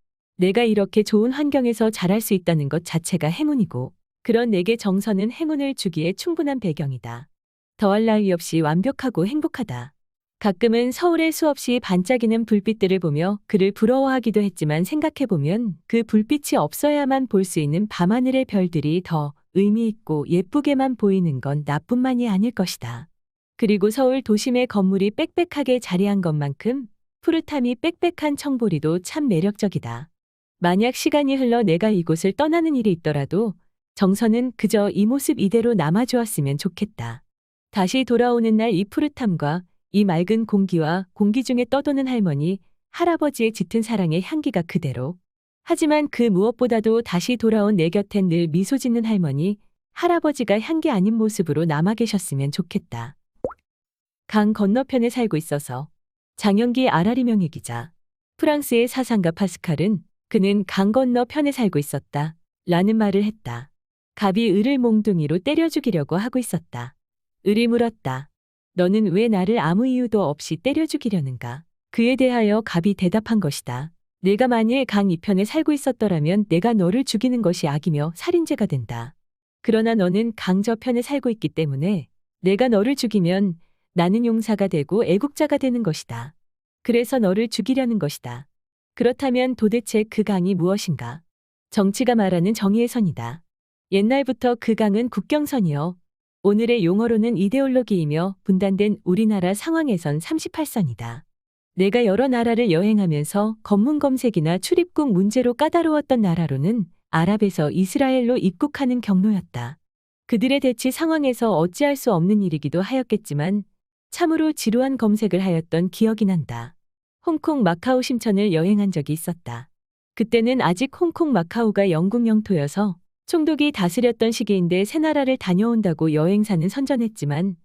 내가 이렇게 좋은 환경에서 자랄 수 있다는 것 자체가 행운이고 그런 내게 정선은 행운을 주기에 충분한 배경이다. 더할 나위 없이 완벽하고 행복하다. 가끔은 서울의 수없이 반짝이는 불빛들을 보며 그를 부러워하기도 했지만 생각해보면 그 불빛이 없어야만 볼 수 있는 밤하늘의 별들이 더 의미 있고 예쁘게만 보이는 건 나뿐만이 아닐 것이다. 그리고 서울 도심의 건물이 빽빽하게 자리한 것만큼 푸릇함이 빽빽한 청보리도 참 매력적이다. 만약 시간이 흘러 내가 이곳을 떠나는 일이 있더라도 정선은 그저 이 모습 이대로 남아주었으면 좋겠다. 다시 돌아오는 날 이 푸릇함과 이 맑은 공기와 공기 중에 떠도는 할머니, 할아버지의 짙은 사랑의 향기가 그대로. 하지만 그 무엇보다도 다시 돌아온 내 곁엔 늘 미소 짓는 할머니, 할아버지가 향기 아닌 모습으로 남아 계셨으면 좋겠다. 강 건너편에 살고 있어서. 장영기 아라리 명예 기자. 프랑스의 사상가 파스칼은 그는 강 건너편에 살고 있었다. 라는 말을 했다. 갑이 을을 몽둥이로 때려 죽이려고 하고 있었다. 을이 물었다. 너는 왜 나를 아무 이유도 없이 때려 죽이려는가? 그에 대하여 갑이 대답한 것이다. 내가 만일 강 이편에 살고 있었더라면 내가 너를 죽이는 것이 악이며 살인죄가 된다. 그러나 너는 강 저편에 살고 있기 때문에 내가 너를 죽이면 나는 용사가 되고 애국자가 되는 것이다. 그래서 너를 죽이려는 것이다. 그렇다면 도대체 그 강이 무엇인가? 정치가 말하는 정의의 선이다. 옛날부터 그 강은 국경선이요. 오늘의 용어로는 이데올로기이며 분단된 우리나라 상황에선 38선이다. 내가 여러 나라를 여행하면서 검문 검색이나 출입국 문제로 까다로웠던 나라로는 아랍에서 이스라엘로 입국하는 경로였다. 그들의 대치 상황에서 어찌할 수 없는 일이기도 하였겠지만 참으로 지루한 검색을 하였던 기억이 난다. 홍콩 마카오 심천을 여행한 적이 있었다. 그때는 아직 홍콩 마카오가 영국 영토여서 총독이 다스렸던 시기인데 새 나라를 다녀온다고 여행사는 선전했지만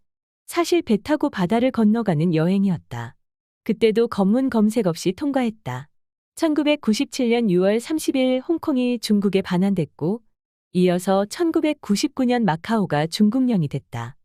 사실 배 타고 바다를 건너가는 여행이었다. 그때도 검문 검색 없이 통과했다. 1997년 6월 30일 홍콩이 중국에 반환됐고 이어서 1999년 마카오가 중국령이 됐다.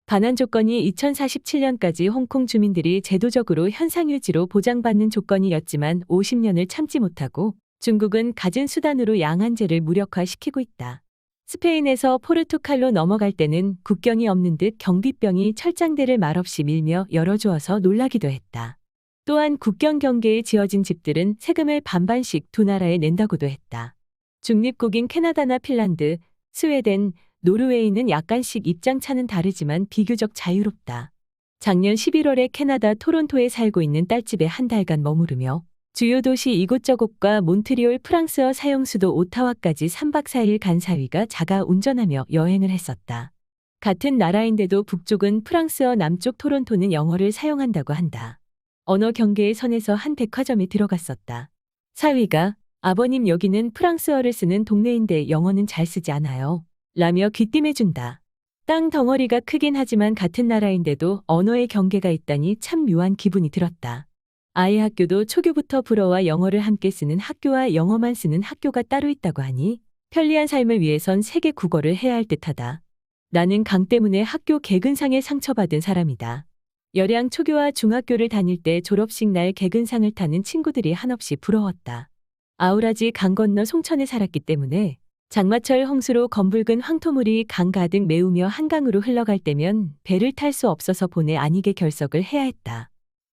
반환 조건이 2047년까지 홍콩 주민들이 제도적으로 현상유지로 보장받는 조건이었지만 50년을 참지 못하고 중국은 갖은 수단으로 양안제를 무력화시키고 있다. 스페인에서 포르투갈로 넘어갈 때는 국경이 없는 듯 경비병이 철장대를 말없이 밀며 열어주어서 놀라기도 했다. 또한 국경 경계에 지어진 집들은 세금을 반반씩 두 나라에 낸다고도 했다. 중립국인 캐나다나 핀란드, 스웨덴, 노르웨이는 약간씩 입장차는 다르지만 비교적 자유롭다. 작년 11월에 캐나다 토론토에 살고 있는 딸집에 한 달간 머무르며 주요 도시 이곳저곳과 몬트리올 프랑스어 사용수도 오타와까지 3박 4일 간 사위가 자가 운전하며 여행을 했었다. 같은 나라인데도 북쪽은 프랑스어, 남쪽 토론토는 영어를 사용한다고 한다. 언어 경계의 선에서 한 백화점에 들어갔었다. 사위가 아버님 여기는 프랑스어를 쓰는 동네인데 영어는 잘 쓰지 않아요. 라며 귀띔해준다. 땅 덩어리가 크긴 하지만 같은 나라인데도 언어의 경계가 있다니 참 묘한 기분이 들었다. 아이 학교도 초교부터 불어와 영어를 함께 쓰는 학교와 영어만 쓰는 학교가 따로 있다고 하니 편리한 삶을 위해선 세계 국어를 해야 할 듯하다. 나는 강 때문에 학교 개근상에 상처받은 사람이다. 열양 초교와 중학교를 다닐 때 졸업식 날 개근상을 타는 친구들이 한없이 부러웠다. 아우라지 강 건너 송천에 살았기 때문에 장마철 홍수로 검붉은 황토물이 강 가득 메우며 한강으로 흘러갈 때면 배를 탈 수 없어서 보내 아니게 결석을 해야 했다.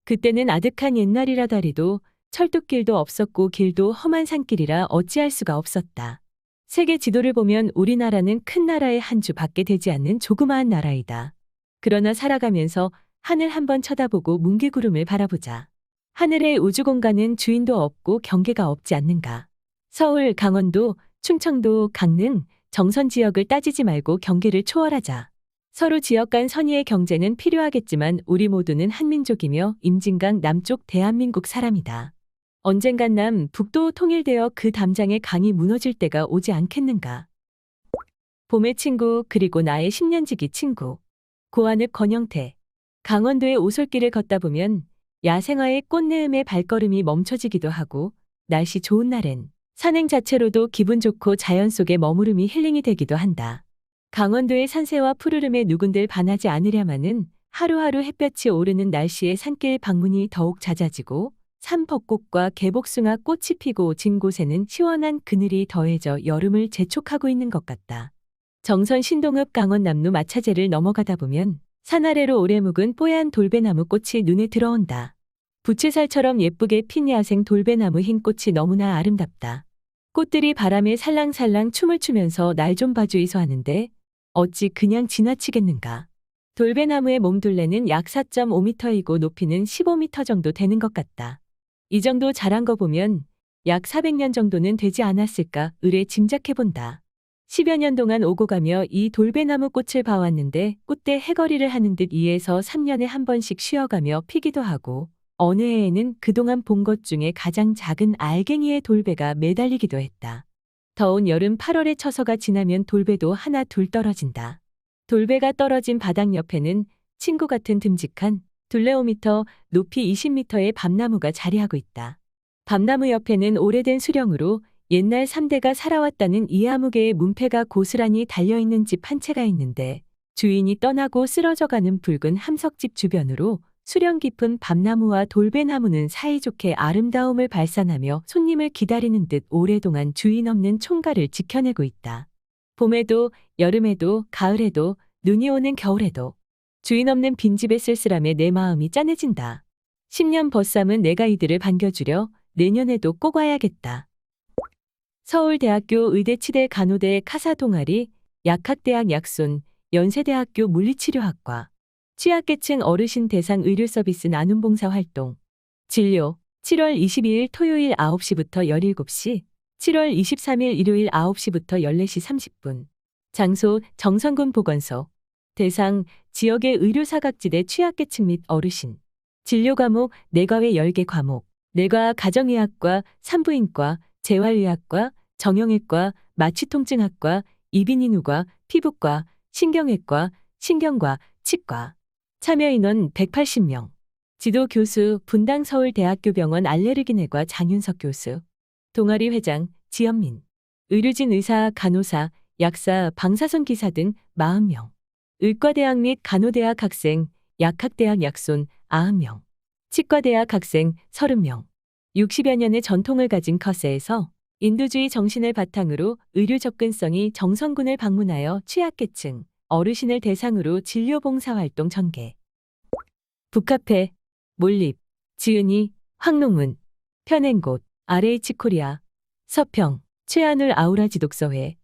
그때는 아득한 옛날이라 다리도 철도길도 없었고 길도 험한 산길이라 어찌할 수가 없었다. 세계 지도를 보면 우리나라는 큰 나라의 한 주 밖에 되지 않는 조그마한 나라이다. 그러나 살아가면서 하늘 한번 쳐다보고 뭉게구름을 바라보자. 하늘의 우주공간은 주인도 없고 경계가 없지 않는가. 서울, 강원도, 충청도, 강릉, 정선 지역을 따지지 말고 경계를 초월하자. 서로 지역 간 선의의 경쟁은 필요하겠지만 우리 모두는 한민족이며 임진강 남쪽 대한민국 사람이다. 언젠간 북도 통일되어 그 담장의 강이 무너질 때가 오지 않겠는가. 봄의 친구 그리고 나의 10년지기 친구. 고한읍 권영태. 강원도의 오솔길을 걷다 보면 야생화의 꽃내음에 발걸음이 멈춰지기도 하고 날씨 좋은 날엔 산행 자체로도 기분 좋고 자연 속의 머무름이 힐링이 되기도 한다. 강원도의 산새와 푸르름에 누군들 반하지 않으랴마는 하루하루 햇볕이 오르는 날씨에 산길 방문이 더욱 잦아지고 산벚꽃과 개복숭아 꽃이 피고 진 곳에는 시원한 그늘이 더해져 여름을 재촉하고 있는 것 같다. 정선 신동읍 강원 남루 마차제를 넘어가다 보면 산 아래로 오래 묵은 뽀얀 돌배나무 꽃이 눈에 들어온다. 부채살처럼 예쁘게 핀 야생 돌배나무 흰 꽃이 너무나 아름답다. 꽃들이 바람에 살랑살랑 춤을 추면서 날 좀 봐주이소 하는데 어찌 그냥 지나치겠는가. 돌배나무의 몸둘레는 약 4.5m이고 높이는 15m 정도 되는 것 같다. 이 정도 자란 거 보면 약 400년 정도는 되지 않았을까 의뢰 짐작해본다. 10여 년 동안 오고 가며 이 돌배나무 꽃을 봐왔는데 꽃대 해거리를 하는 듯 2에서 3년에 한 번씩 쉬어가며 피기도 하고 어느 해에는 그동안 본 것 중에 가장 작은 알갱이의 돌배가 매달리기도 했다. 더운 여름 8월에 처서가 지나면 돌배도 하나 둘 떨어진다. 돌배가 떨어진 바닥 옆에는 친구 같은 듬직한 둘레 5m, 높이 20m의 밤나무가 자리하고 있다. 밤나무 옆에는 오래된 수령으로 옛날 3대가 살아왔다는 이아무개의 문패가 고스란히 달려있는 집 한 채가 있는데 주인이 떠나고 쓰러져가는 붉은 함석집 주변으로 수령 깊은 밤나무와 돌배나무는 사이좋게 아름다움을 발산하며 손님을 기다리는 듯 오랫동안 주인 없는 총가를 지켜내고 있다. 봄에도 여름에도 가을에도 눈이 오는 겨울에도 주인 없는 빈집의 쓸쓸함에 내 마음이 짠해진다. 10년 벗삼은 내가 이들을 반겨주려 내년에도 꼭 와야겠다. 서울대학교 의대치대 간호대 카사 동아리, 약학대학 약손, 연세대학교 물리치료학과, 취약계층 어르신 대상 의료 서비스 나눔 봉사 활동, 진료, 7월 22일 토요일 9시부터 17시, 7월 23일 일요일 9시부터 14시 30분. 장소, 정선군 보건소. 대상, 지역의 의료사각지대 취약계층 및 어르신. 진료 과목, 내과외 10개 과목. 내과 가정의학과, 산부인과, 재활의학과, 정형외과, 마취통증학과, 이비인후과, 피부과, 신경외과, 신경과, 치과. 참여 인원 180명. 지도 교수, 분당 서울대학교병원 알레르기내과 장윤석 교수. 동아리 회장, 지연민. 의료진 의사, 간호사, 약사, 방사선 기사 등 40명. 의과대학 및 간호대학 학생, 약학대학 약손 90명. 치과대학 학생 30명. 60여 년의 전통을 가진 커세에서 인도주의 정신을 바탕으로 의료 접근성이 정선군을 방문하여 취약계층, 어르신을 대상으로 진료봉사활동 전개. 북카페, 몰립, 지은이, 황농문, 편행곶, RH코리아, 서평, 최한울 아우라 지독서회.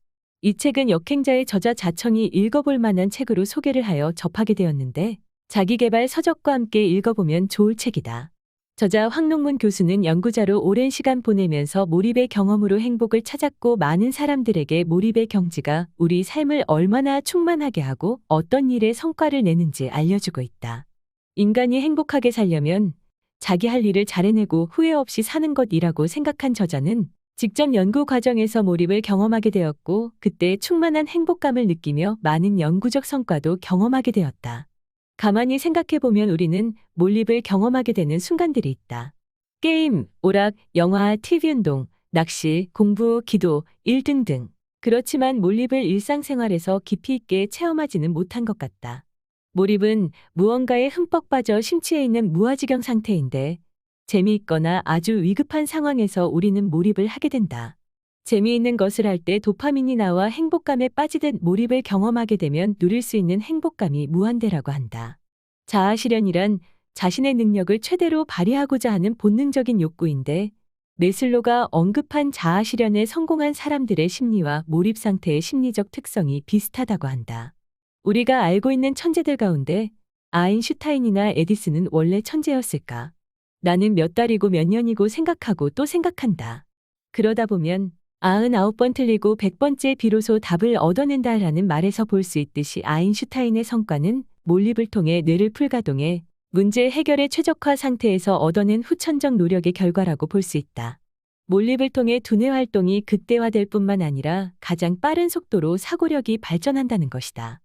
이 책은 역행자의 저자 자청이 읽어볼 만한 책으로 소개를 하여 접하게 되었는데 자기개발 서적과 함께 읽어보면 좋을 책이다. 저자 황농문 교수는 연구자로 오랜 시간 보내면서 몰입의 경험으로 행복을 찾았고 많은 사람들에게 몰입의 경지가 우리 삶을 얼마나 충만하게 하고 어떤 일에 성과를 내는지 알려주고 있다. 인간이 행복하게 살려면 자기 할 일을 잘해내고 후회 없이 사는 것이라고 생각한 저자는 직접 연구 과정에서 몰입을 경험하게 되었고 그때 충만한 행복감을 느끼며 많은 연구적 성과도 경험하게 되었다. 가만히 생각해보면 우리는 몰입을 경험하게 되는 순간들이 있다. 게임, 오락, 영화, TV운동, 낚시, 공부, 기도, 일 등등. 그렇지만 몰입을 일상생활에서 깊이 있게 체험하지는 못한 것 같다. 몰입은 무언가에 흠뻑 빠져 심취해 있는 무아지경 상태인데 재미있거나 아주 위급한 상황에서 우리는 몰입을 하게 된다. 재미있는 것을 할 때 도파민이 나와 행복감에 빠지듯 몰입을 경험하게 되면 누릴 수 있는 행복감이 무한대라고 한다. 자아실현이란 자신의 능력을 최대로 발휘하고자 하는 본능적인 욕구인데 메슬로가 언급한 자아실현에 성공한 사람들의 심리와 몰입 상태의 심리적 특성이 비슷하다고 한다. 우리가 알고 있는 천재들 가운데 아인슈타인이나 에디슨은 원래 천재였을까? 나는 몇 달이고 몇 년이고 생각하고 또 생각한다. 그러다 보면 99번 틀리고 100번째 비로소 답을 얻어낸다라는 말에서 볼 수 있듯이 아인슈타인의 성과는 몰입을 통해 뇌를 풀가동해 문제 해결의 최적화 상태에서 얻어낸 후천적 노력의 결과라고 볼 수 있다. 몰입을 통해 두뇌 활동이 극대화될 뿐만 아니라 가장 빠른 속도로 사고력이 발전한다는 것이다.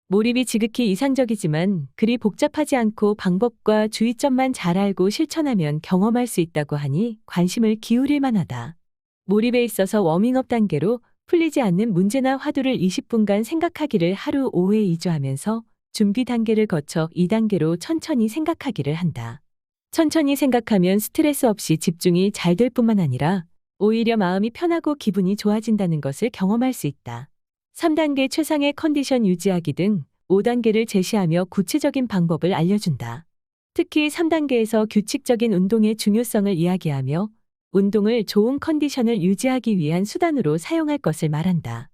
몰입이 지극히 이상적이지만 그리 복잡하지 않고 방법과 주의점만 잘 알고 실천하면 경험할 수 있다고 하니 관심을 기울일 만하다. 몰입에 있어서 워밍업 단계로 풀리지 않는 문제나 화두를 20분간 생각하기를 하루 5회 2주 하면서 준비 단계를 거쳐 2단계로 천천히 생각하기를 한다. 천천히 생각하면 스트레스 없이 집중이 잘 될 뿐만 아니라 오히려 마음이 편하고 기분이 좋아진다는 것을 경험할 수 있다. 3단계 최상의 컨디션 유지하기 등 5단계를 제시하며 구체적인 방법을 알려준다. 특히 3단계에서 규칙적인 운동의 중요성을 이야기하며 운동을 좋은 컨디션을 유지하기 위한 수단으로 사용할 것을 말한다.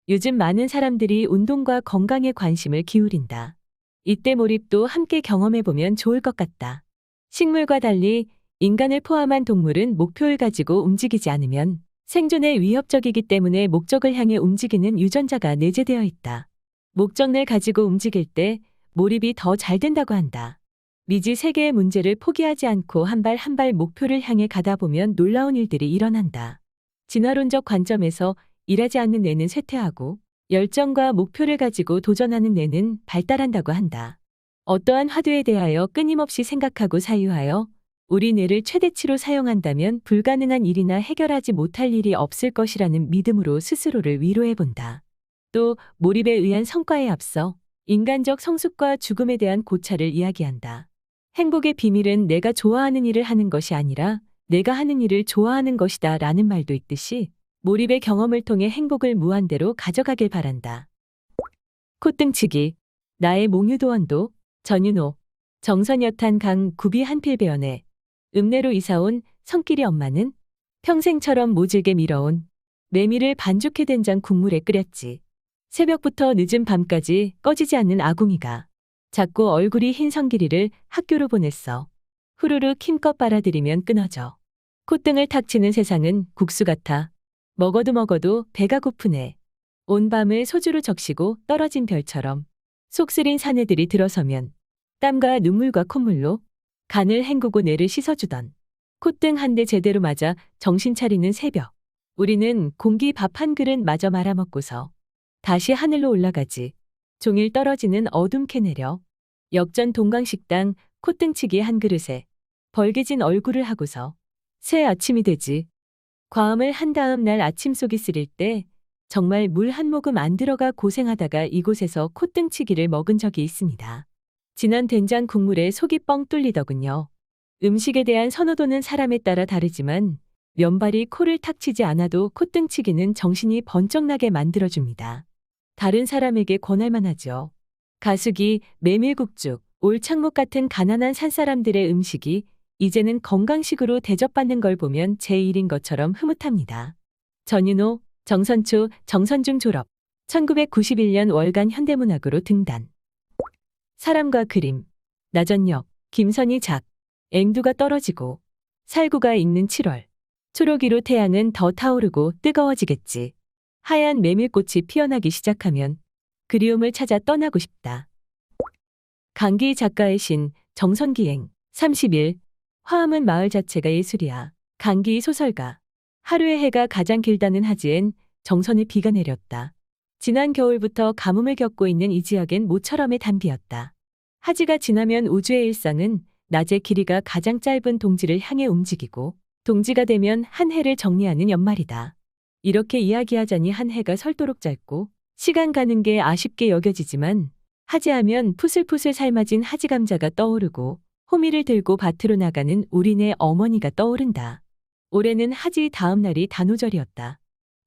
요즘 많은 사람들이 운동과 건강에 관심을 기울인다. 이때 몰입도 함께 경험해보면 좋을 것 같다. 식물과 달리 인간을 포함한 동물은 목표를 가지고 움직이지 않으면 생존에 위협적이기 때문에 목적을 향해 움직이는 유전자가 내재되어 있다. 목적을 가지고 움직일 때 몰입이 더 잘 된다고 한다. 미지 세계의 문제를 포기하지 않고 한 발 한 발 목표를 향해 가다 보면 놀라운 일들이 일어난다. 진화론적 관점에서 일하지 않는 뇌는 쇠퇴하고 열정과 목표를 가지고 도전하는 뇌는 발달한다고 한다. 어떠한 화두에 대하여 끊임없이 생각하고 사유하여 우리 뇌를 최대치로 사용한다면 불가능한 일이나 해결하지 못할 일이 없을 것이라는 믿음으로 스스로를 위로해본다. 또 몰입에 의한 성과에 앞서 인간적 성숙과 죽음에 대한 고찰을 이야기한다. 행복의 비밀은 내가 좋아하는 일을 하는 것이 아니라 내가 하는 일을 좋아하는 것이다 라는 말도 있듯이 몰입의 경험을 통해 행복을 무한대로 가져가길 바란다. 콧등치기, 나의 몽유도원도, 전윤호, 정선여탄 강 구비 한필배연의 읍내로 이사온 성끼리 엄마는 평생처럼 모질게 밀어온 메밀을 반죽해 된장 국물에 끓였지. 새벽부터 늦은 밤까지 꺼지지 않는 아궁이가 작고 얼굴이 흰 성기리를 학교로 보냈어. 후루룩 힘껏 빨아들이면 끊어져. 콧등을 탁 치는 세상은 국수 같아. 먹어도 배가 고프네. 온 밤을 소주로 적시고 떨어진 별처럼 속쓰린 사내들이 들어서면 땀과 눈물과 콧물로 간을 헹구고 뇌를 씻어주던 콧등 한 대 제대로 맞아 정신 차리는 새벽. 우리는 공기 밥 한 그릇 마저 말아먹고서 다시 하늘로 올라가지. 종일 떨어지는 어둠 캐내려 역전 동강식당 콧등치기 한 그릇에 벌개진 얼굴을 하고서 새 아침이 되지. 과음을 한 다음 날 아침 속이 쓰릴 때 정말 물 한 모금 안 들어가 고생하다가 이곳에서 콧등치기를 먹은 적이 있습니다. 진한 된장 국물에 속이 뻥 뚫리더군요. 음식에 대한 선호도는 사람에 따라 다르지만 면발이 코를 탁 치지 않아도 콧등치기는 정신이 번쩍 나게 만들어줍니다. 다른 사람에게 권할만 하죠. 가수기, 메밀국죽, 올창목 같은 가난한 산사람들의 음식이 이제는 건강식으로 대접받는 걸 보면 제1인 것처럼 흐뭇합니다. 전윤호, 정선초, 정선중 졸업. 1991년 월간 현대문학으로 등단. 사람과 그림. 나전역, 김선희 작. 앵두가 떨어지고 살구가 있는 7월. 초록이로 태양은 더 타오르고 뜨거워지겠지. 하얀 메밀꽃이 피어나기 시작하면 그리움을 찾아 떠나고 싶다. 강기 작가의 신, 정선기행. 30일. 화암은 마을 자체가 예술이야. 강기 소설가. 하루의 해가 가장 길다는 하지엔 정선의 비가 내렸다. 지난 겨울부터 가뭄을 겪고 있는 이 지역엔 모처럼의 단비였다. 하지가 지나면 우주의 일상은 낮의 길이가 가장 짧은 동지를 향해 움직이고 동지가 되면 한 해를 정리하는 연말이다. 이렇게 이야기하자니 한 해가 설도록 짧고 시간 가는 게 아쉽게 여겨지지만 하지하면 푸슬푸슬 삶아진 하지 감자가 떠오르고 호미를 들고 밭으로 나가는 우리네 어머니가 떠오른다. 올해는 하지 다음 날이 단오절이었다.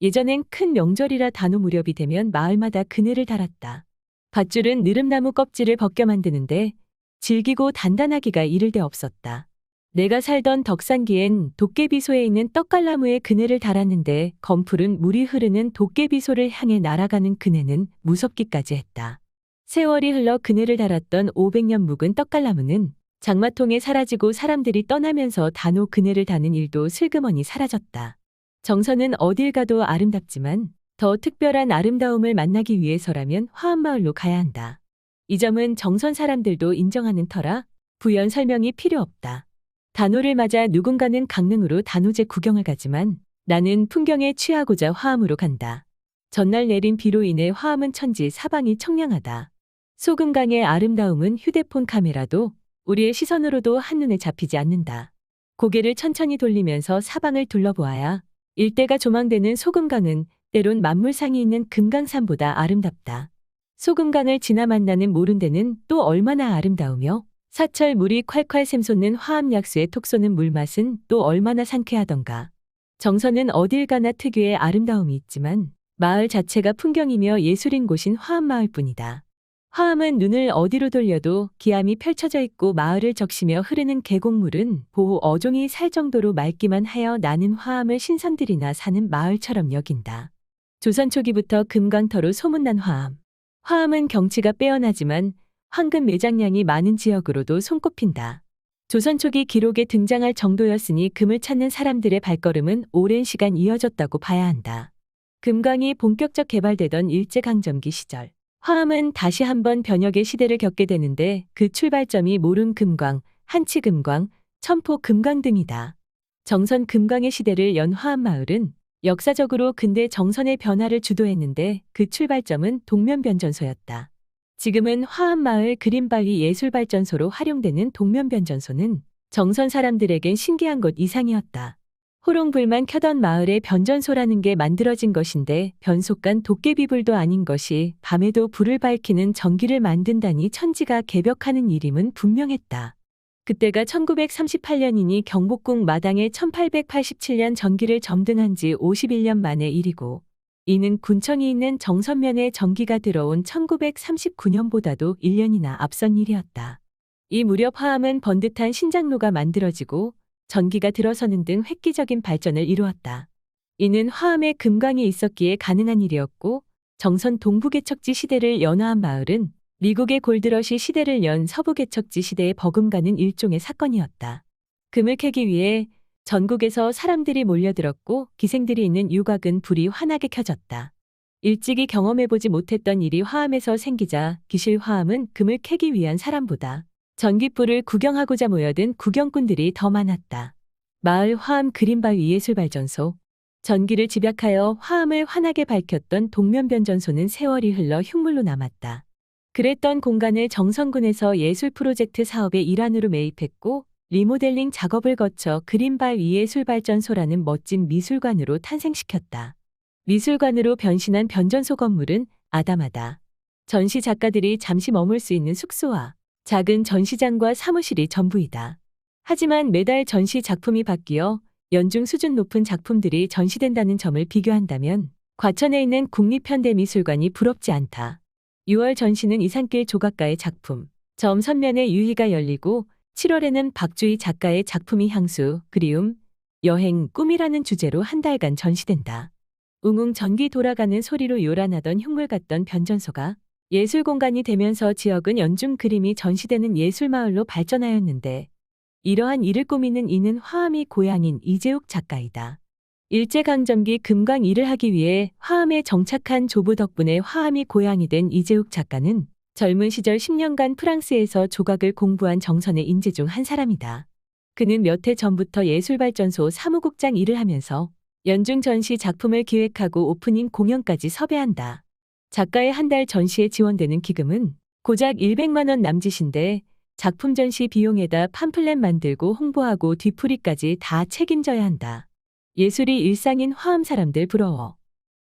예전엔 큰 명절이라 단오 무렵이 되면 마을마다 그네를 달았다. 밧줄은 느릅나무 껍질을 벗겨 만드는데 질기고 단단하기가 이를 데 없었다. 내가 살던 덕산기엔 도깨비소에 있는 떡갈나무에 그네를 달았는데 검푸른 물이 흐르는 도깨비소를 향해 날아가는 그네는 무섭기까지 했다. 세월이 흘러 그네를 달았던 500년 묵은 떡갈나무는 장마통에 사라지고 사람들이 떠나면서 단오 그네를 다는 일도 슬그머니 사라졌다. 정선은 어딜 가도 아름답지만 더 특별한 아름다움을 만나기 위해서라면 화암마을로 가야 한다. 이 점은 정선 사람들도 인정하는 터라 부연 설명이 필요 없다. 단오를 맞아 누군가는 강릉으로 단오제 구경을 가지만 나는 풍경에 취하고자 화암으로 간다. 전날 내린 비로 인해 화암은 천지 사방이 청량하다. 소금강의 아름다움은 휴대폰 카메라도 우리의 시선으로도 한눈에 잡히지 않는다. 고개를 천천히 돌리면서 사방을 둘러보아야 일대가 조망되는 소금강은 때론 만물상이 있는 금강산보다 아름답다. 소금강을 지나 만나는 모른데는 또 얼마나 아름다우며 사철 물이 콸콸 샘솟는 화암약수에 톡 쏘는 물맛은 또 얼마나 상쾌하던가. 정선은 어딜 가나 특유의 아름다움이 있지만 마을 자체가 풍경이며 예술인 곳인 화암마을뿐이다. 화암은 눈을 어디로 돌려도 기암이 펼쳐져 있고 마을을 적시며 흐르는 계곡물은 보호 어종이 살 정도로 맑기만 하여 나는 화암을 신선들이나 사는 마을처럼 여긴다. 조선 초기부터 금강터로 소문난 화암. 화암은 경치가 빼어나지만 황금 매장량이 많은 지역으로도 손꼽힌다. 조선 초기 기록에 등장할 정도였으니 금을 찾는 사람들의 발걸음은 오랜 시간 이어졌다고 봐야 한다. 금강이 본격적 개발되던 일제강점기 시절, 화암은 다시 한번 변혁의 시대를 겪게 되는데 그 출발점이 모름금광, 한치금광, 첨포금광 등이다. 정선 금광의 시대를 연 화암마을은 역사적으로 근대 정선의 변화를 주도했는데 그 출발점은 동면변전소였다. 지금은 화암마을 그린바위 예술발전소로 활용되는 동면변전소는 정선 사람들에겐 신기한 것 이상이었다. 호롱불만 켜던 마을에 변전소라는 게 만들어진 것인데 변속간 도깨비불도 아닌 것이 밤에도 불을 밝히는 전기를 만든다니 천지가 개벽하는 일임은 분명했다. 그때가 1938년이니 경복궁 마당에 1887년 전기를 점등한 지 51년 만의 일이고 이는 군청이 있는 정선면에 전기가 들어온 1939년보다도 1년이나 앞선 일이었다. 이 무렵 화암은 번듯한 신장로가 만들어지고 전기가 들어서는 등 획기적인 발전을 이루었다. 이는 화암에 금광이 있었기에 가능한 일이었고 정선 동부개척지 시대를 연 화암마을은 미국의 골드러시 시대를 연 서부개척지 시대에 버금가는 일종의 사건이었다. 금을 캐기 위해 전국에서 사람들이 몰려들었고 기생들이 있는 유곽은 불이 환하게 켜졌다. 일찍이 경험해보지 못했던 일이 화암에서 생기자 기실 화암은 금을 캐기 위한 사람보다 전깃불을 구경하고자 모여든 구경꾼들이 더 많았다. 마을 화암 그린바위 예술발전소. 전기를 집약하여 화암을 환하게 밝혔던 동면변전소는 세월이 흘러 흉물로 남았다. 그랬던 공간을 정선군에서 예술 프로젝트 사업의 일환으로 매입했고 리모델링 작업을 거쳐 그린바위 예술발전소라는 멋진 미술관으로 탄생시켰다. 미술관으로 변신한 변전소 건물은 아담하다. 전시 작가들이 잠시 머물 수 있는 숙소와 작은 전시장과 사무실이 전부이다. 하지만 매달 전시 작품이 바뀌어 연중 수준 높은 작품들이 전시된다는 점을 비교한다면 과천에 있는 국립현대미술관이 부럽지 않다. 6월 전시는 이산길 조각가의 작품, 점 선면의 유희가 열리고 7월에는 박주희 작가의 작품이 향수, 그리움, 여행, 꿈이라는 주제로 한 달간 전시된다. 웅웅 전기 돌아가는 소리로 요란하던 흉물 같던 변전소가 예술공간이 되면서 지역은 연중 그림이 전시되는 예술마을로 발전하였는데 이러한 일을 꾸미는 이는 화암이 고향인 이재욱 작가이다. 일제강점기 금광 일을 하기 위해 화암에 정착한 조부 덕분에 화암이 고향이 된 이재욱 작가는 젊은 시절 10년간 프랑스에서 조각을 공부한 정선의 인재 중 한 사람이다. 그는 몇 해 전부터 예술발전소 사무국장 일을 하면서 연중 전시 작품을 기획하고 오프닝 공연까지 섭외한다. 작가의 한 달 전시에 지원되는 기금은 고작 100만 원 남짓인데 작품 전시 비용에다 팜플렛 만들고 홍보하고 뒤풀이까지 다 책임져야 한다. 예술이 일상인 화암 사람들 부러워.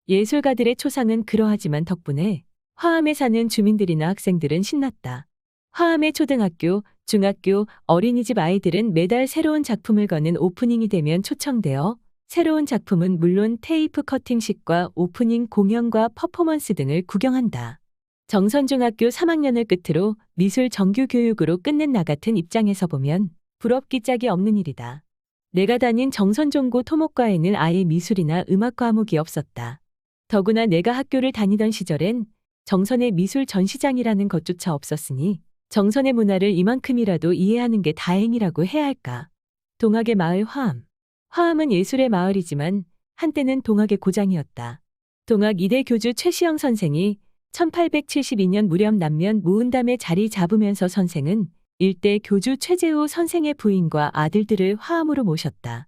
예술가들의 초상은 그러하지만 덕분에 화암에 사는 주민들이나 학생들은 신났다. 화암의 초등학교, 중학교, 어린이집 아이들은 매달 새로운 작품을 거는 오프닝이 되면 초청되어 새로운 작품은 물론 테이프 커팅식과 오프닝 공연과 퍼포먼스 등을 구경한다. 정선중학교 3학년을 끝으로 미술 정규 교육으로 끝낸 나 같은 입장에서 보면 부럽기 짝이 없는 일이다. 내가 다닌 정선종고 토목과에는 아예 미술이나 음악 과목이 없었다. 더구나 내가 학교를 다니던 시절엔 정선의 미술 전시장이라는 것조차 없었으니 정선의 문화를 이만큼이라도 이해하는 게 다행이라고 해야 할까. 동학의 마을 화암. 화암은 예술의 마을이지만 한때는 동학의 고장이었다. 동학 이대 교주 최시영 선생이 1872년 무렵 남면 무은담에 자리 잡으면서 선생은 일대 교주 최재우 선생의 부인과 아들들을 화암으로 모셨다.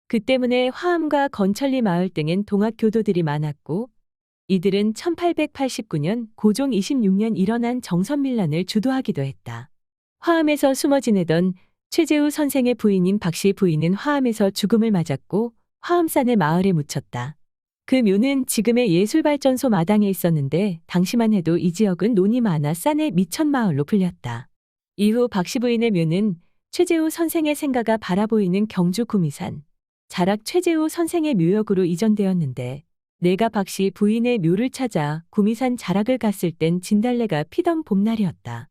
그 때문에 화암과 건천리 마을 등엔 동학 교도들이 많았고 이들은 1889년 고종 26년 일어난 정선밀란을 주도하기도 했다. 화암에서 숨어 지내던 최재우 선생의 부인인 박씨 부인은 화암에서 죽음을 맞았고 화암산의 마을에 묻혔다. 그 묘는 지금의 예술발전소 마당에 있었는데 당시만 해도 이 지역은 논이 많아 싼의 미천마을로 불렸다. 이후 박씨 부인의 묘는 최재우 선생의 생가가 바라보이는 경주 구미산 자락 최재우 선생의 묘역으로 이전되었는데 내가 박씨 부인의 묘를 찾아 구미산 자락을 갔을 땐 진달래가 피던 봄날이었다.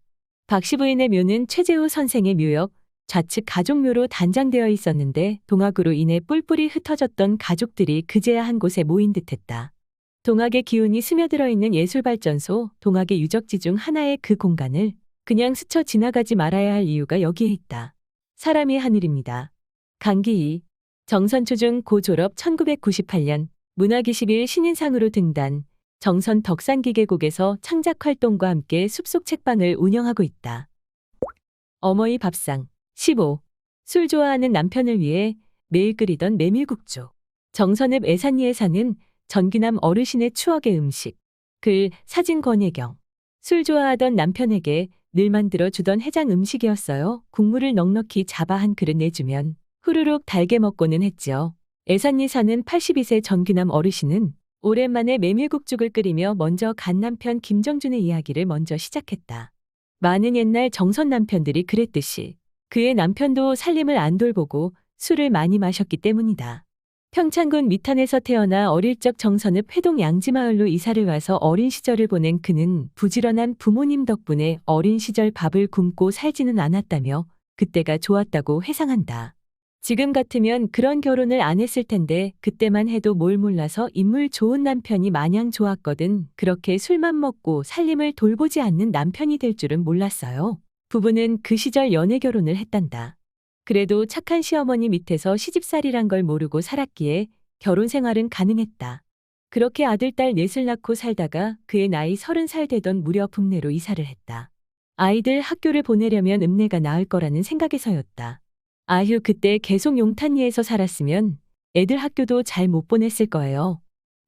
박씨 부인의 묘는 최재우 선생의 묘역 좌측 가족묘로 단장되어 있었는데 동학으로 인해 뿔뿔이 흩어졌던 가족들이 그제야 한 곳에 모인 듯했다. 동학의 기운이 스며들어 있는 예술발전소, 동학의 유적지 중 하나의 그 공간을 그냥 스쳐 지나가지 말아야 할 이유가 여기에 있다. 사람이 하늘입니다. 강기희, 정선초중 고 졸업 1998년 문학21 신인상으로 등단, 정선 덕산기계곡에서 창작활동과 함께 숲속 책방을 운영하고 있다. 어머니 밥상 15. 술 좋아하는 남편을 위해 매일 끓이던 메밀국조. 정선읍 애산리에 사는 전기남 어르신의 추억의 음식. 글 사진 권혜경. 술 좋아하던 남편에게 늘 만들어 주던 해장 음식이었어요. 국물을 넉넉히 잡아 한 그릇 내주면 후루룩 달게 먹고는 했지요. 애산리 사는 82세 전기남 어르신은 오랜만에 메밀국죽을 끓이며 먼저 간 남편 김정준의 이야기를 먼저 시작했다. 많은 옛날 정선 남편들이 그랬듯이 그의 남편도 살림을 안 돌보고 술을 많이 마셨기 때문이다. 평창군 미탄에서 태어나 어릴 적 정선읍 회동 양지마을로 이사를 와서 어린 시절을 보낸 그는 부지런한 부모님 덕분에 어린 시절 밥을 굶고 살지는 않았다며 그때가 좋았다고 회상한다. 지금 같으면 그런 결혼을 안 했을 텐데 그때만 해도 뭘 몰라서 인물 좋은 남편이 마냥 좋았거든. 그렇게 술만 먹고 살림을 돌보지 않는 남편이 될 줄은 몰랐어요. 부부는 그 시절 연애 결혼을 했단다. 그래도 착한 시어머니 밑에서 시집살이란 걸 모르고 살았기에 결혼 생활은 가능했다. 그렇게 아들, 딸 넷을 낳고 살다가 그의 나이 30살 되던 무렵 읍내로 이사를 했다. 아이들 학교를 보내려면 읍내가 나을 거라는 생각에서였다. 아휴, 그때 계속 용탄리에서 살았으면 애들 학교도 잘 못 보냈을 거예요.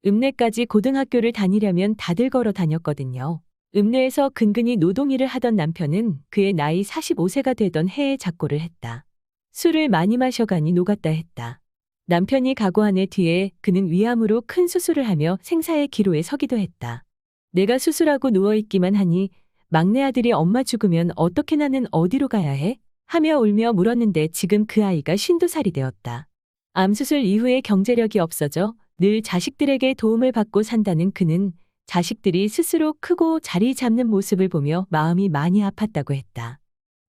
읍내까지 고등학교를 다니려면 다들 걸어 다녔거든요. 읍내에서 근근히 노동일을 하던 남편은 그의 나이 45세가 되던 해에 작고를 했다. 술을 많이 마셔가니 녹았다 했다. 남편이 가고 한 해 뒤에 그는 위암으로 큰 수술을 하며 생사의 기로에 서기도 했다. 내가 수술하고 누워있기만 하니 막내 아들이 엄마 죽으면 어떻게 나는 어디로 가야 해? 하며 울며 물었는데 지금 그 아이가 52살이 되었다. 암수술 이후에 경제력이 없어져 늘 자식들에게 도움을 받고 산다는 그는 자식들이 스스로 크고 자리 잡는 모습을 보며 마음이 많이 아팠다고 했다.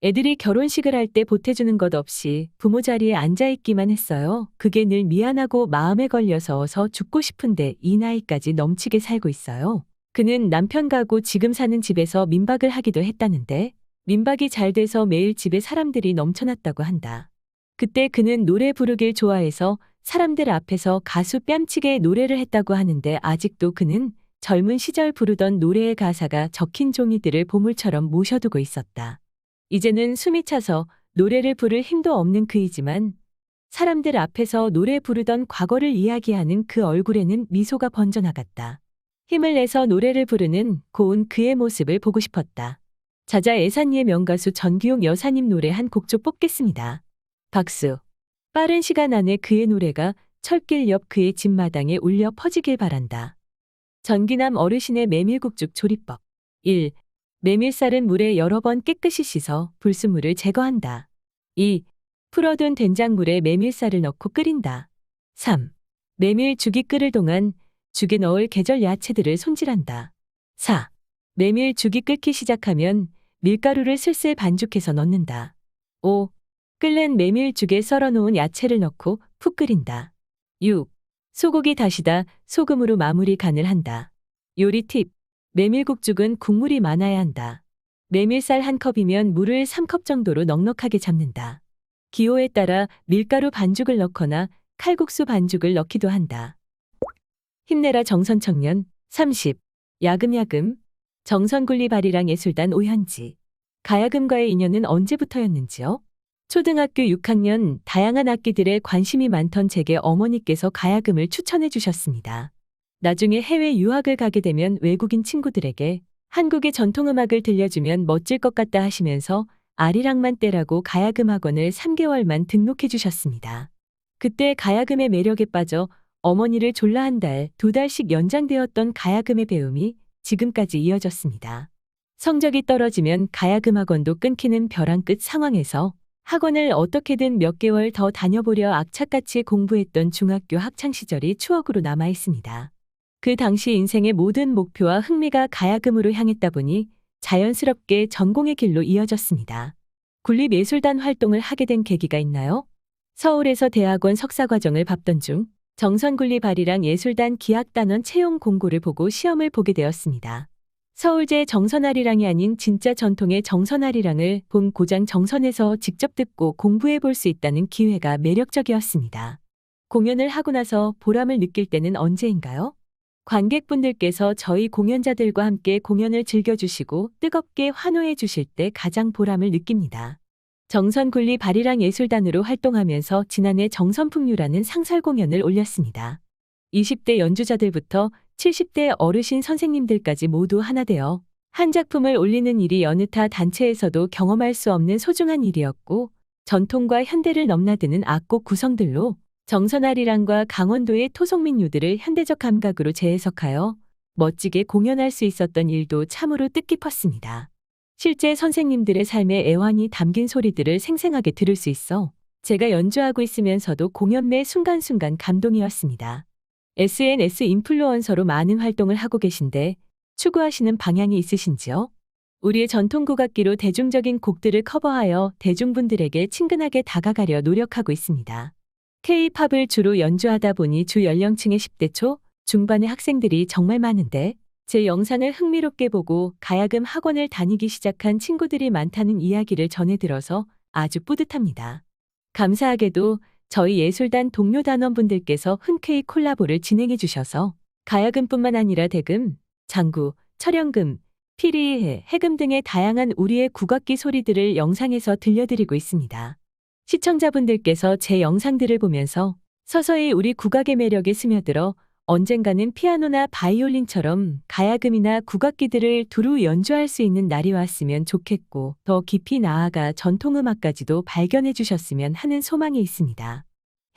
애들이 결혼식을 할 때 보태주는 것 없이 부모 자리에 앉아있기만 했어요. 그게 늘 미안하고 마음에 걸려서 죽고 싶은데 이 나이까지 넘치게 살고 있어요. 그는 남편 가고 지금 사는 집에서 민박을 하기도 했다는데 민박이 잘 돼서 매일 집에 사람들이 넘쳐났다고 한다. 그때 그는 노래 부르길 좋아해서 사람들 앞에서 가수 뺨치게 노래를 했다고 하는데 아직도 그는 젊은 시절 부르던 노래의 가사가 적힌 종이들을 보물처럼 모셔두고 있었다. 이제는 숨이 차서 노래를 부를 힘도 없는 그이지만 사람들 앞에서 노래 부르던 과거를 이야기하는 그 얼굴에는 미소가 번져나갔다. 힘을 내서 노래를 부르는 고운 그의 모습을 보고 싶었다. 자자 애산리의 명가수 전기용 여사님 노래 한 곡 좀 뽑겠습니다. 박수. 빠른 시간 안에 그의 노래가 철길 옆 그의 집마당에 울려 퍼지길 바란다. 전기남 어르신의 메밀국죽 조리법. 1. 메밀쌀은 물에 여러 번 깨끗이 씻어 불순물을 제거한다. 2. 풀어둔 된장물에 메밀쌀을 넣고 끓인다. 3. 메밀죽이 끓을 동안 죽에 넣을 계절 야채들을 손질한다. 4. 메밀죽이 끓기 시작하면 밀가루를 슬슬 반죽해서 넣는다. 5. 끓는 메밀죽에 썰어놓은 야채를 넣고 푹 끓인다. 6. 소고기 다시다 소금으로 마무리 간을 한다. 요리 팁. 메밀국죽은 국물이 많아야 한다. 메밀쌀 1컵이면 물을 3컵 정도로 넉넉하게 잡는다. 기호에 따라 밀가루 반죽을 넣거나 칼국수 반죽을 넣기도 한다. 힘내라 정선청년 30. 야금야금. 정선군리발이랑 예술단 오현지. 가야금과의 인연은 언제부터였는지요? 초등학교 6학년 다양한 악기들에 관심이 많던 제게 어머니께서 가야금을 추천해 주셨습니다. 나중에 해외 유학을 가게 되면 외국인 친구들에게 한국의 전통음악을 들려주면 멋질 것 같다 하시면서 아리랑만 떼라고 가야금 학원을 3개월만 등록해 주셨습니다. 그때 가야금의 매력에 빠져 어머니를 졸라 한 달, 2달씩 연장되었던 가야금의 배움이 지금까지 이어졌습니다. 성적이 떨어지면 가야금 학원도 끊기는 벼랑 끝 상황에서 학원을 어떻게든 몇 개월 더 다녀보려 악착같이 공부했던 중학교 학창시절이 추억으로 남아 있습니다. 그 당시 인생의 모든 목표와 흥미가 가야금으로 향했다 보니 자연스럽게 전공의 길로 이어졌습니다. 군립예술단 활동을 하게 된 계기가 있나요? 서울에서 대학원 석사과정을 밟던 중 정선군립아리랑 예술단 기악단원 채용 공고를 보고 시험을 보게 되었습니다. 서울제 정선아리랑이 아닌 진짜 전통의 정선아리랑을 본 고장 정선에서 직접 듣고 공부해 볼 수 있다는 기회가 매력적이었습니다. 공연을 하고 나서 보람을 느낄 때는 언제인가요? 관객분들께서 저희 공연자들과 함께 공연을 즐겨주시고 뜨겁게 환호해 주실 때 가장 보람을 느낍니다. 정선군립아리랑 예술단으로 활동하면서 지난해 정선풍류라는 상설 공연을 올렸습니다. 20대 연주자들부터 70대 어르신 선생님들까지 모두 하나 되어 한 작품을 올리는 일이 여느 타 단체에서도 경험할 수 없는 소중한 일이었고, 전통과 현대를 넘나드는 악곡 구성들로 정선아리랑과 강원도의 토속민요들을 현대적 감각으로 재해석하여 멋지게 공연할 수 있었던 일도 참으로 뜻깊었습니다. 실제 선생님들의 삶의 애환이 담긴 소리들을 생생하게 들을 수 있어 제가 연주하고 있으면서도 공연 매 순간순간 감동이었습니다. SNS 인플루언서로 많은 활동을 하고 계신데 추구하시는 방향이 있으신지요? 우리의 전통 국악기로 대중적인 곡들을 커버하여 대중분들에게 친근하게 다가가려 노력하고 있습니다. K-팝을 주로 연주하다 보니 주 연령층의 10대 초, 중반의 학생들이 정말 많은데 제 영상을 흥미롭게 보고 가야금 학원을 다니기 시작한 친구들이 많다는 이야기를 전해 들어서 아주 뿌듯합니다. 감사하게도 저희 예술단 동료 단원분들께서 흔쾌히 콜라보를 진행해 주셔서 가야금뿐만 아니라 대금, 장구, 철영금, 피리, 해금 등의 다양한 우리의 국악기 소리들을 영상에서 들려드리고 있습니다. 시청자분들께서 제 영상들을 보면서 서서히 우리 국악의 매력에 스며들어 언젠가는 피아노나 바이올린처럼 가야금이나 국악기들을 두루 연주할 수 있는 날이 왔으면 좋겠고 더 깊이 나아가 전통음악까지도 발견해 주셨으면 하는 소망이 있습니다.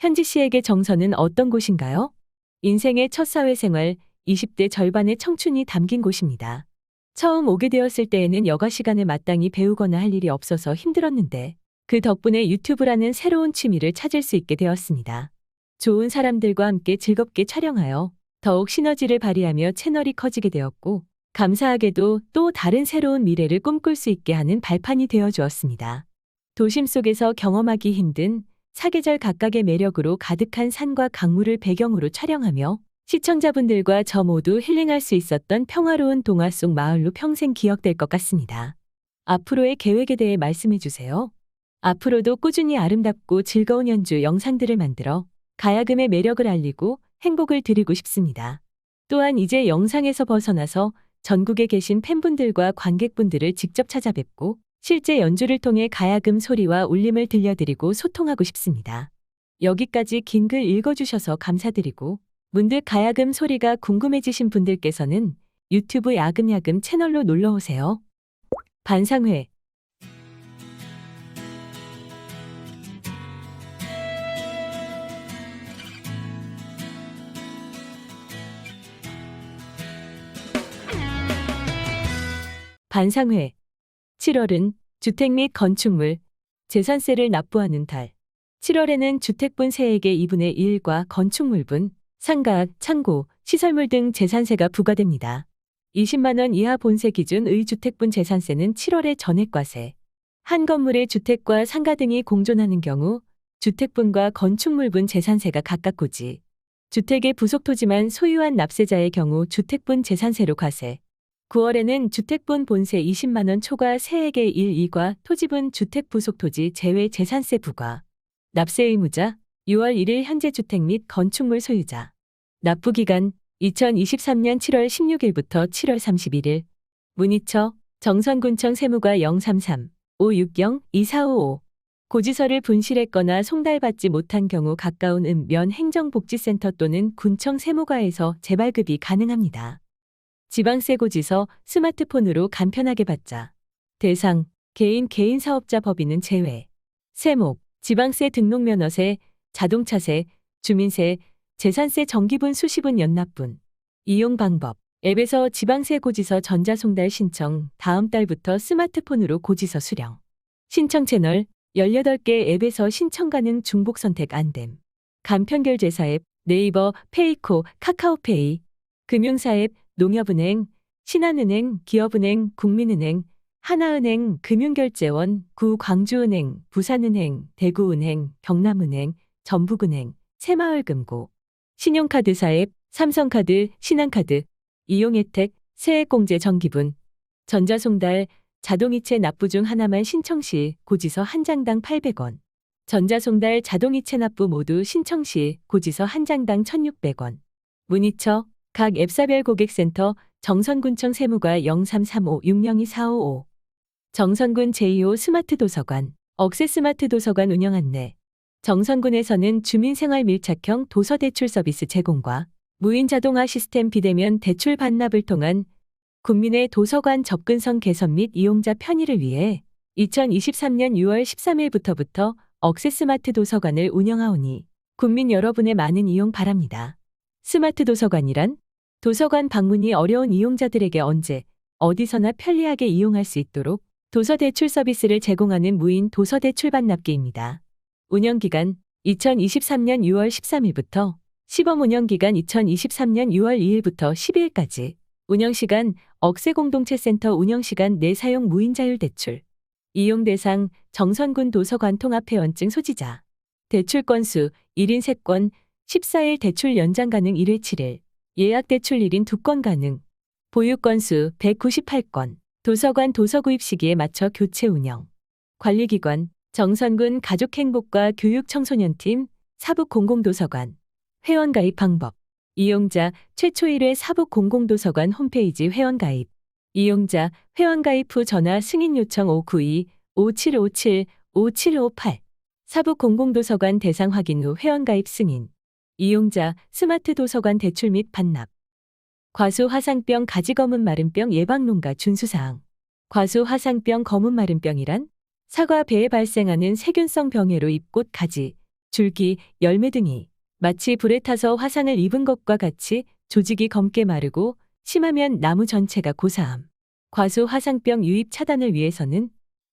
현지 씨에게 정선은 어떤 곳인가요? 인생의 첫 사회생활, 20대 절반의 청춘이 담긴 곳입니다. 처음 오게 되었을 때에는 여가 시간에 마땅히 배우거나 할 일이 없어서 힘들었는데 그 덕분에 유튜브라는 새로운 취미를 찾을 수 있게 되었습니다. 좋은 사람들과 함께 즐겁게 촬영하여 더욱 시너지를 발휘하며 채널이 커지게 되었고 감사하게도 또 다른 새로운 미래를 꿈꿀 수 있게 하는 발판이 되어 주었습니다. 도심 속에서 경험하기 힘든 사계절 각각의 매력으로 가득한 산과 강물을 배경으로 촬영하며 시청자분들과 저 모두 힐링할 수 있었던 평화로운 동화 속 마을로 평생 기억될 것 같습니다. 앞으로의 계획에 대해 말씀해 주세요. 앞으로도 꾸준히 아름답고 즐거운 연주 영상들을 만들어 가야금의 매력을 알리고 행복을 드리고 싶습니다. 또한 이제 영상에서 벗어나서 전국에 계신 팬분들과 관객분들을 직접 찾아뵙고 실제 연주를 통해 가야금 소리와 울림을 들려드리고 소통하고 싶습니다. 여기까지 긴 글 읽어주셔서 감사드리고 문득 가야금 소리가 궁금해지신 분들께서는 유튜브 야금야금 채널로 놀러오세요. 반상회 반상회 7월은 주택 및 건축물, 재산세를 납부하는 달. 7월에는 주택분 세액의 2분의 1과 건축물분, 상가, 창고, 시설물 등 재산세가 부과됩니다. 20만 원 이하 본세 기준의 주택분 재산세는 7월에 전액과세. 한 건물의 주택과 상가 등이 공존하는 경우 주택분과 건축물분 재산세가 각각 고지. 주택의 부속토지만 소유한 납세자의 경우 주택분 재산세로 과세. 9월에는 주택분 본세 20만 원 초과 세액의 1, 2과 토지분 주택 부속토지 제외 재산세 부과. 납세 의무자 6월 1일 현재 주택 및 건축물 소유자. 납부기간 2023년 7월 16일부터 7월 31일. 문의처 정선군청 세무과 033-560-2455. 고지서를 분실했거나 송달받지 못한 경우 가까운 면 행정복지센터 또는 군청 세무과에서 재발급이 가능합니다. 지방세 고지서 스마트폰으로 간편하게 받자. 대상, 개인 사업자 법인은 제외. 세목, 지방세 등록면허세, 자동차세, 주민세, 재산세 정기분 수시분 연납분. 이용 방법, 앱에서 지방세 고지서 전자송달 신청, 다음 달부터 스마트폰으로 고지서 수령. 신청 채널, 18개 앱에서 신청 가능 중복 선택 안됨. 간편결제사 앱, 네이버, 페이코, 카카오페이. 금융사앱, 농협은행, 신한은행, 기업은행, 국민은행, 하나은행, 금융결제원, 구광주은행, 부산은행, 대구은행, 경남은행, 전북은행, 새마을금고, 신용카드사앱, 삼성카드, 신한카드, 이용혜택, 세액공제 정기분, 전자송달, 자동이체 납부 중 하나만 신청 시 고지서 한 장당 800원, 전자송달 자동이체 납부 모두 신청 시 고지서 한 장당 1,600원, 문의처, 각 앱사별 고객센터, 정선군청 세무과 0335-602-455, 정선군 제2호 스마트도서관, 억세스마트도서관 운영 안내. 정선군에서는 주민생활 밀착형 도서대출 서비스 제공과 무인 자동화 시스템 비대면 대출 반납을 통한 국민의 도서관 접근성 개선 및 이용자 편의를 위해 2023년 6월 13일부터 억세스마트 도서관을 운영하오니 국민 여러분의 많은 이용 바랍니다. 스마트 도서관이란 도서관 방문이 어려운 이용자들에게 언제, 어디서나 편리하게 이용할 수 있도록 도서대출 서비스를 제공하는 무인 도서대출 반납기입니다. 운영기간 2023년 6월 13일부터 시범 운영기간 2023년 6월 2일부터 12일까지 운영시간 억세공동체센터 운영시간 내 사용 무인 자율대출 이용 대상 정선군 도서관 통합회원증 소지자 대출 건수 1인 3건 14일 대출 연장 가능 1회 7일 예약 대출 1인 2건 가능 보유 건수 198건 도서관 도서 구입 시기에 맞춰 교체 운영 관리기관 정선군 가족행복과 교육청소년팀 사북공공도서관 회원가입 방법 이용자 최초 1회 사북공공도서관 홈페이지 회원가입 이용자 회원가입 후 전화 승인 요청 592-5757-5758 사북공공도서관 대상 확인 후 회원가입 승인 이용자 스마트 도서관 대출 및 반납 과수 화상병 가지검은 마른병 예방농가 준수사항 과수 화상병 검은 마른병이란 사과 배에 발생하는 세균성 병해로 잎꽃 가지, 줄기, 열매 등이 마치 불에 타서 화상을 입은 것과 같이 조직이 검게 마르고 심하면 나무 전체가 고사함. 과수 화상병 유입 차단을 위해서는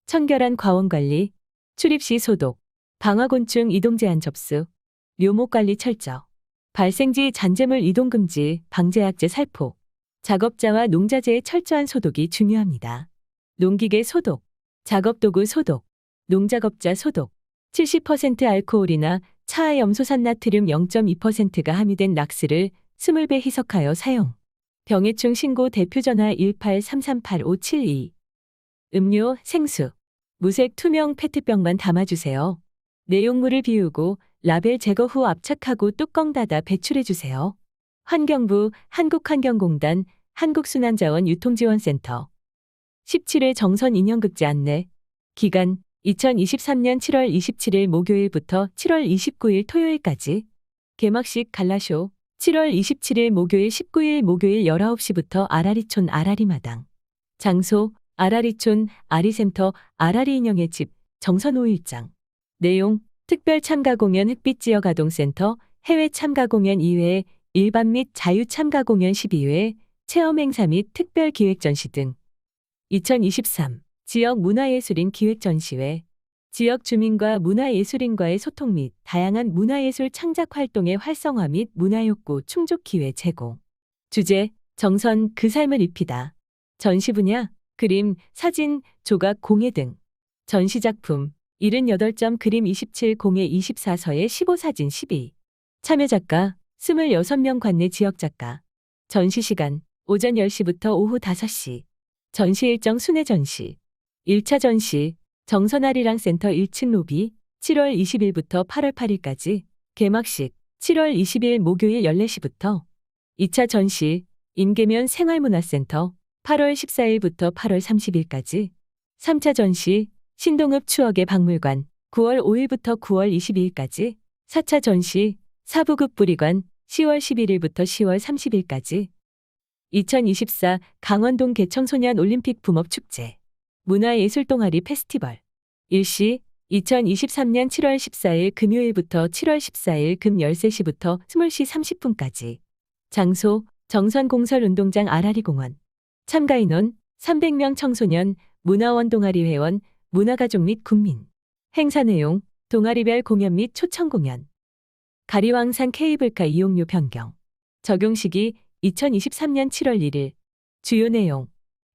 청결한 과원관리, 출입 시 소독, 방화곤충 이동 제한 접수, 묘목관리 철저, 발생지 잔재물 이동 금지, 방제약제 살포, 작업자와 농자재의 철저한 소독이 중요합니다. 농기계 소독, 작업도구 소독, 농작업자 소독, 70% 알코올이나 차에 염소산 나트륨 0.2%가 함유된 락스를 20배 희석하여 사용. 병해충 신고 대표 전화 18338572. 음료, 생수, 무색 투명 페트병만 담아주세요. 내용물을 비우고 라벨 제거 후 압착하고 뚜껑 닫아 배출해주세요. 환경부, 한국환경공단, 한국순환자원 유통지원센터 17회 정선 인형극제 안내 기간 2023년 7월 27일 목요일부터 7월 29일 토요일까지 개막식 갈라쇼 7월 27일 목요일 19일 목요일 19시부터 아라리촌 아라리마당 장소 아라리촌 아리센터 아라리 인형의 집 정선 5일장 내용 특별 참가 공연 흑빛지역 아동센터 해외 참가 공연 2회 일반 및 자유 참가 공연 12회 체험 행사 및 특별 기획 전시 등 2023 지역 문화예술인 기획전시회 지역 주민과 문화예술인과의 소통 및 다양한 문화예술 창작 활동의 활성화 및 문화욕구 충족 기회 제공 주제 정선 그 삶을 입히다 전시 분야 그림, 사진, 조각, 공예 등 전시작품 78점 그림 27 공예 24서예 15사진 12 참여 작가 26명 관내 지역 작가 전시시간 오전 10시부터 오후 5시 전시 일정 순회 전시 1차 전시 정선아리랑 센터 1층 로비 7월 20일부터 8월 8일까지 개막식 7월 20일 목요일 14시부터 2차 전시 임계면 생활문화센터 8월 14일부터 8월 30일까지 3차 전시 신동읍 추억의 박물관 9월 5일부터 9월 22일까지 4차 전시 사부급 부리관 10월 11일부터 10월 30일까지 2024 강원동 개청소년 올림픽 붐업축제 문화예술 동아리 페스티벌 일시 2023년 7월 14일 금요일부터 7월 14일 금 13시부터 20시 30분까지 장소 정선공설운동장 아라리공원 참가 인원 300명 청소년 문화원 동아리 회원 문화가족 및 국민 행사 내용 동아리별 공연 및 초청 공연 가리왕산 케이블카 이용료 변경 적용 시기 2023년 7월 1일. 주요 내용.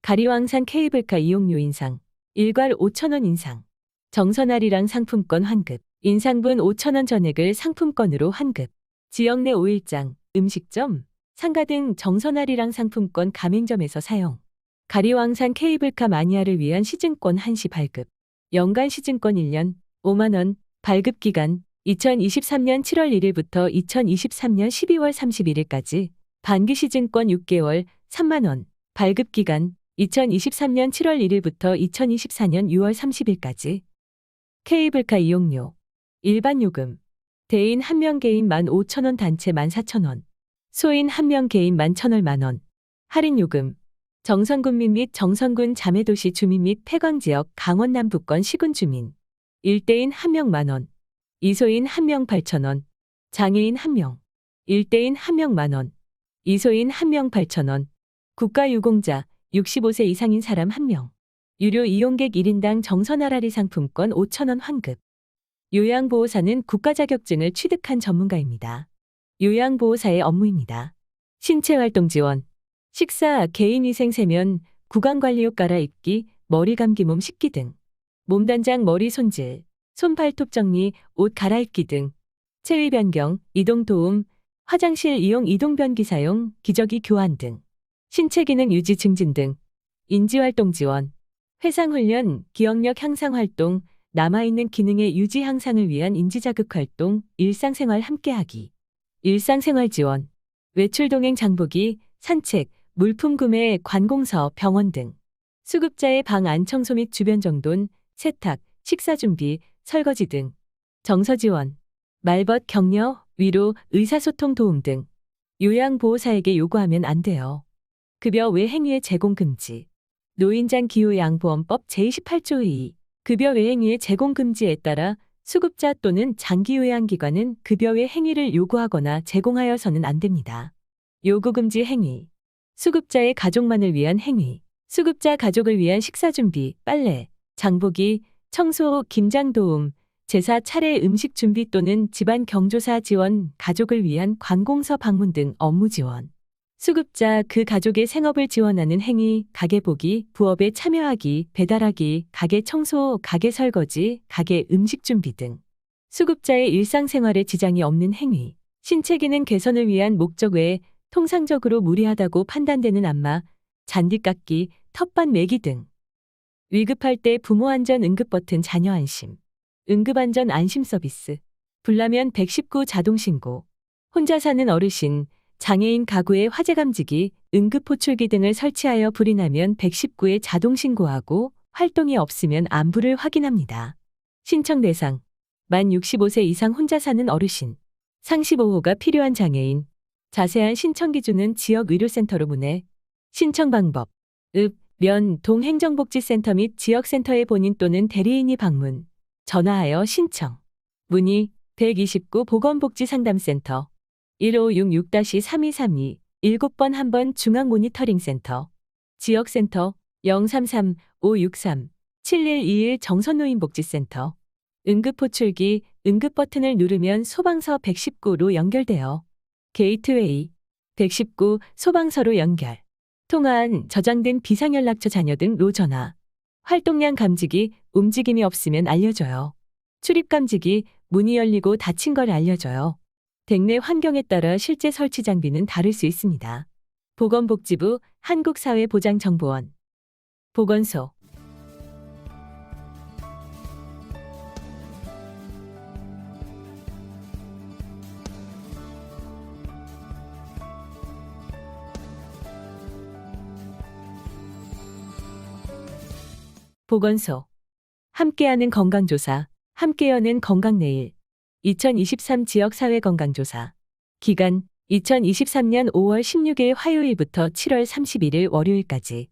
가리왕산 케이블카 이용료 인상. 일괄 5,000원 인상. 정선아리랑 상품권 환급. 인상분 5,000원 전액을 상품권으로 환급. 지역 내 5일장, 음식점, 상가 등 정선아리랑 상품권 가맹점에서 사용. 가리왕산 케이블카 마니아를 위한 시즌권 한시 발급. 연간 시즌권 1년, 5만원, 발급 기간, 2023년 7월 1일부터 2023년 12월 31일까지, 반기 시즌권 6개월, 3만원, 발급 기간, 2023년 7월 1일부터 2024년 6월 30일까지. 케이블카 이용료. 일반 요금. 대인 1명 개인 15,000원 단체 14,000원. 소인 1명 개인 11,000원 만원. 할인 요금. 정선군민 및 정선군 자매도시 주민 및 폐광지역 강원 남부권 시군 주민. 1대인 1명 만원. 이소인 1명 8,000원. 장애인 1명. 1대인 1명 만원. 이소인 1명 8,000원. 국가유공자 65세 이상인 사람 1명. 유료 이용객 1인당 정선아라리 상품권 5,000원 환급. 요양보호사는 국가자격증을 취득한 전문가입니다. 요양보호사의 업무입니다. 신체활동 지원. 식사, 개인위생 세면, 구강관리옷 갈아입기, 머리 감기 몸 씻기 등. 몸단장 머리 손질, 손발톱 정리, 옷 갈아입기 등. 체위 변경, 이동 도움, 화장실 이용 이동변기 사용, 기저귀 교환 등. 신체 기능 유지 증진 등. 인지활동 지원. 회상훈련, 기억력 향상 활동, 남아있는 기능의 유지 향상을 위한 인지자극 활동, 일상생활 함께하기. 일상생활 지원. 외출 동행 장보기, 산책, 물품 구매, 관공서, 병원 등. 수급자의 방 안 청소 및 주변 정돈, 세탁, 식사 준비, 설거지 등. 정서 지원. 말벗 격려, 위로, 의사소통 도움 등. 요양보호사에게 요구하면 안 돼요. 급여 외 행위의 제공 금지. 노인장 기요양보험법 제28조 2. 급여 외 행위의 제공 금지에 따라 수급자 또는 장기요양기관은 급여 외 행위를 요구하거나 제공하여서는 안 됩니다. 요구 금지 행위. 수급자의 가족만을 위한 행위. 수급자 가족을 위한 식사 준비, 빨래, 장보기, 청소, 김장 도움, 제사 차례 음식 준비 또는 집안 경조사 지원, 가족을 위한 관공서 방문 등 업무 지원. 수급자 그 가족의 생업을 지원하는 행위, 가게 보기, 부업에 참여하기, 배달하기, 가게 청소, 가게 설거지, 가게 음식 준비 등. 수급자의 일상생활에 지장이 없는 행위. 신체 기능 개선을 위한 목적 외에 통상적으로 무리하다고 판단되는 안마, 잔디 깎기, 텃밭 매기 등. 위급할 때 부모 안전 응급 버튼 자녀 안심. 응급안전 안심 서비스. 불나면 119 자동 신고. 혼자 사는 어르신, 장애인 가구에 화재 감지기, 응급 호출기 등을 설치하여 불이 나면 119에 자동 신고하고 활동이 없으면 안부를 확인합니다. 신청 대상. 만 65세 이상 혼자 사는 어르신. 상시 보호가 필요한 장애인. 자세한 신청 기준은 지역 의료센터로 문의. 신청 방법. 읍, 면, 동 행정복지센터 및 지역센터에 본인 또는 대리인이 방문. 전화하여 신청. 문의 129 보건복지상담센터 1566-3232 7번 1번 중앙모니터링센터. 지역센터 033-563-7121 정선노인복지센터. 응급호출기, 응급버튼을 누르면 소방서 119로 연결되어 게이트웨이 119 소방서로 연결. 통화한 저장된 비상연락처 자녀 등로 전화. 활동량 감지기, 움직임이 없으면 알려줘요. 출입 감지기, 문이 열리고 닫힌 걸 알려줘요. 댁내 환경에 따라 실제 설치 장비는 다를 수 있습니다. 보건복지부 한국사회보장정보원. 보건소. 보건소. 함께하는 건강조사, 함께 여는 건강내일. 2023 지역사회건강조사. 기간 2023년 5월 16일 화요일부터 7월 31일 월요일까지.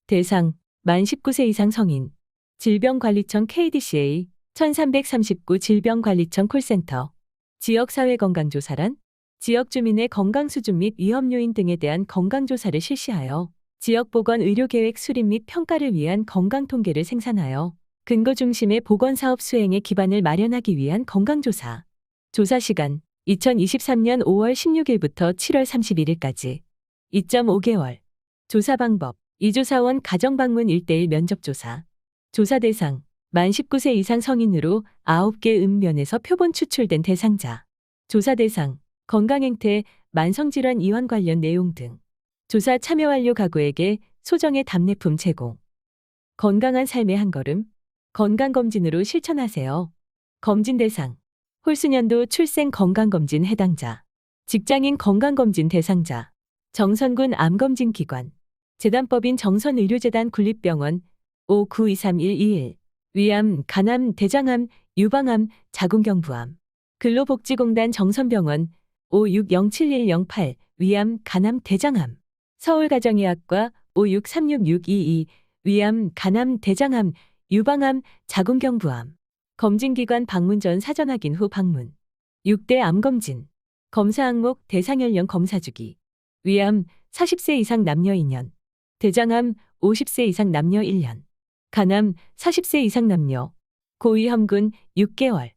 대상 만 19세 이상 성인. 질병관리청 KDCA 1339 질병관리청 콜센터. 지역사회건강조사란 지역 주민의 건강 수준 및 위험 요인 등에 대한 건강조사를 실시하여 지역보건의료계획 수립 및 평가를 위한 건강통계를 생산하여 근거 중심의 보건사업 수행의 기반을 마련하기 위한 건강조사. 조사시간 2023년 5월 16일부터 7월 31일까지. 2.5개월. 조사 방법. 이조사원 가정방문 1:1 면접조사. 조사 대상. 만 19세 이상 성인으로 9개 읍면에서 표본 추출된 대상자. 조사 대상. 건강행태, 만성질환 이완 관련 내용 등. 조사 참여 완료 가구에게 소정의 답례품 제공. 건강한 삶의 한 걸음. 건강검진으로 실천하세요. 검진 대상. 홀수년도 출생 건강검진 해당자. 직장인 건강검진 대상자. 정선군 암검진 기관. 재단법인 정선의료재단 군립병원 5923121. 위암, 간암, 대장암, 유방암, 자궁경부암. 근로복지공단 정선병원 5607108. 위암, 간암, 대장암. 서울가정의학과 5636622. 위암, 간암, 대장암, 유방암, 자궁경부암. 검진기관 방문 전 사전 확인 후 방문. 6대 암검진. 검사 항목 대상연령 검사주기. 위암 40세 이상 남녀 2년. 대장암 50세 이상 남녀 1년. 간암 40세 이상 남녀. 고위험군 6개월.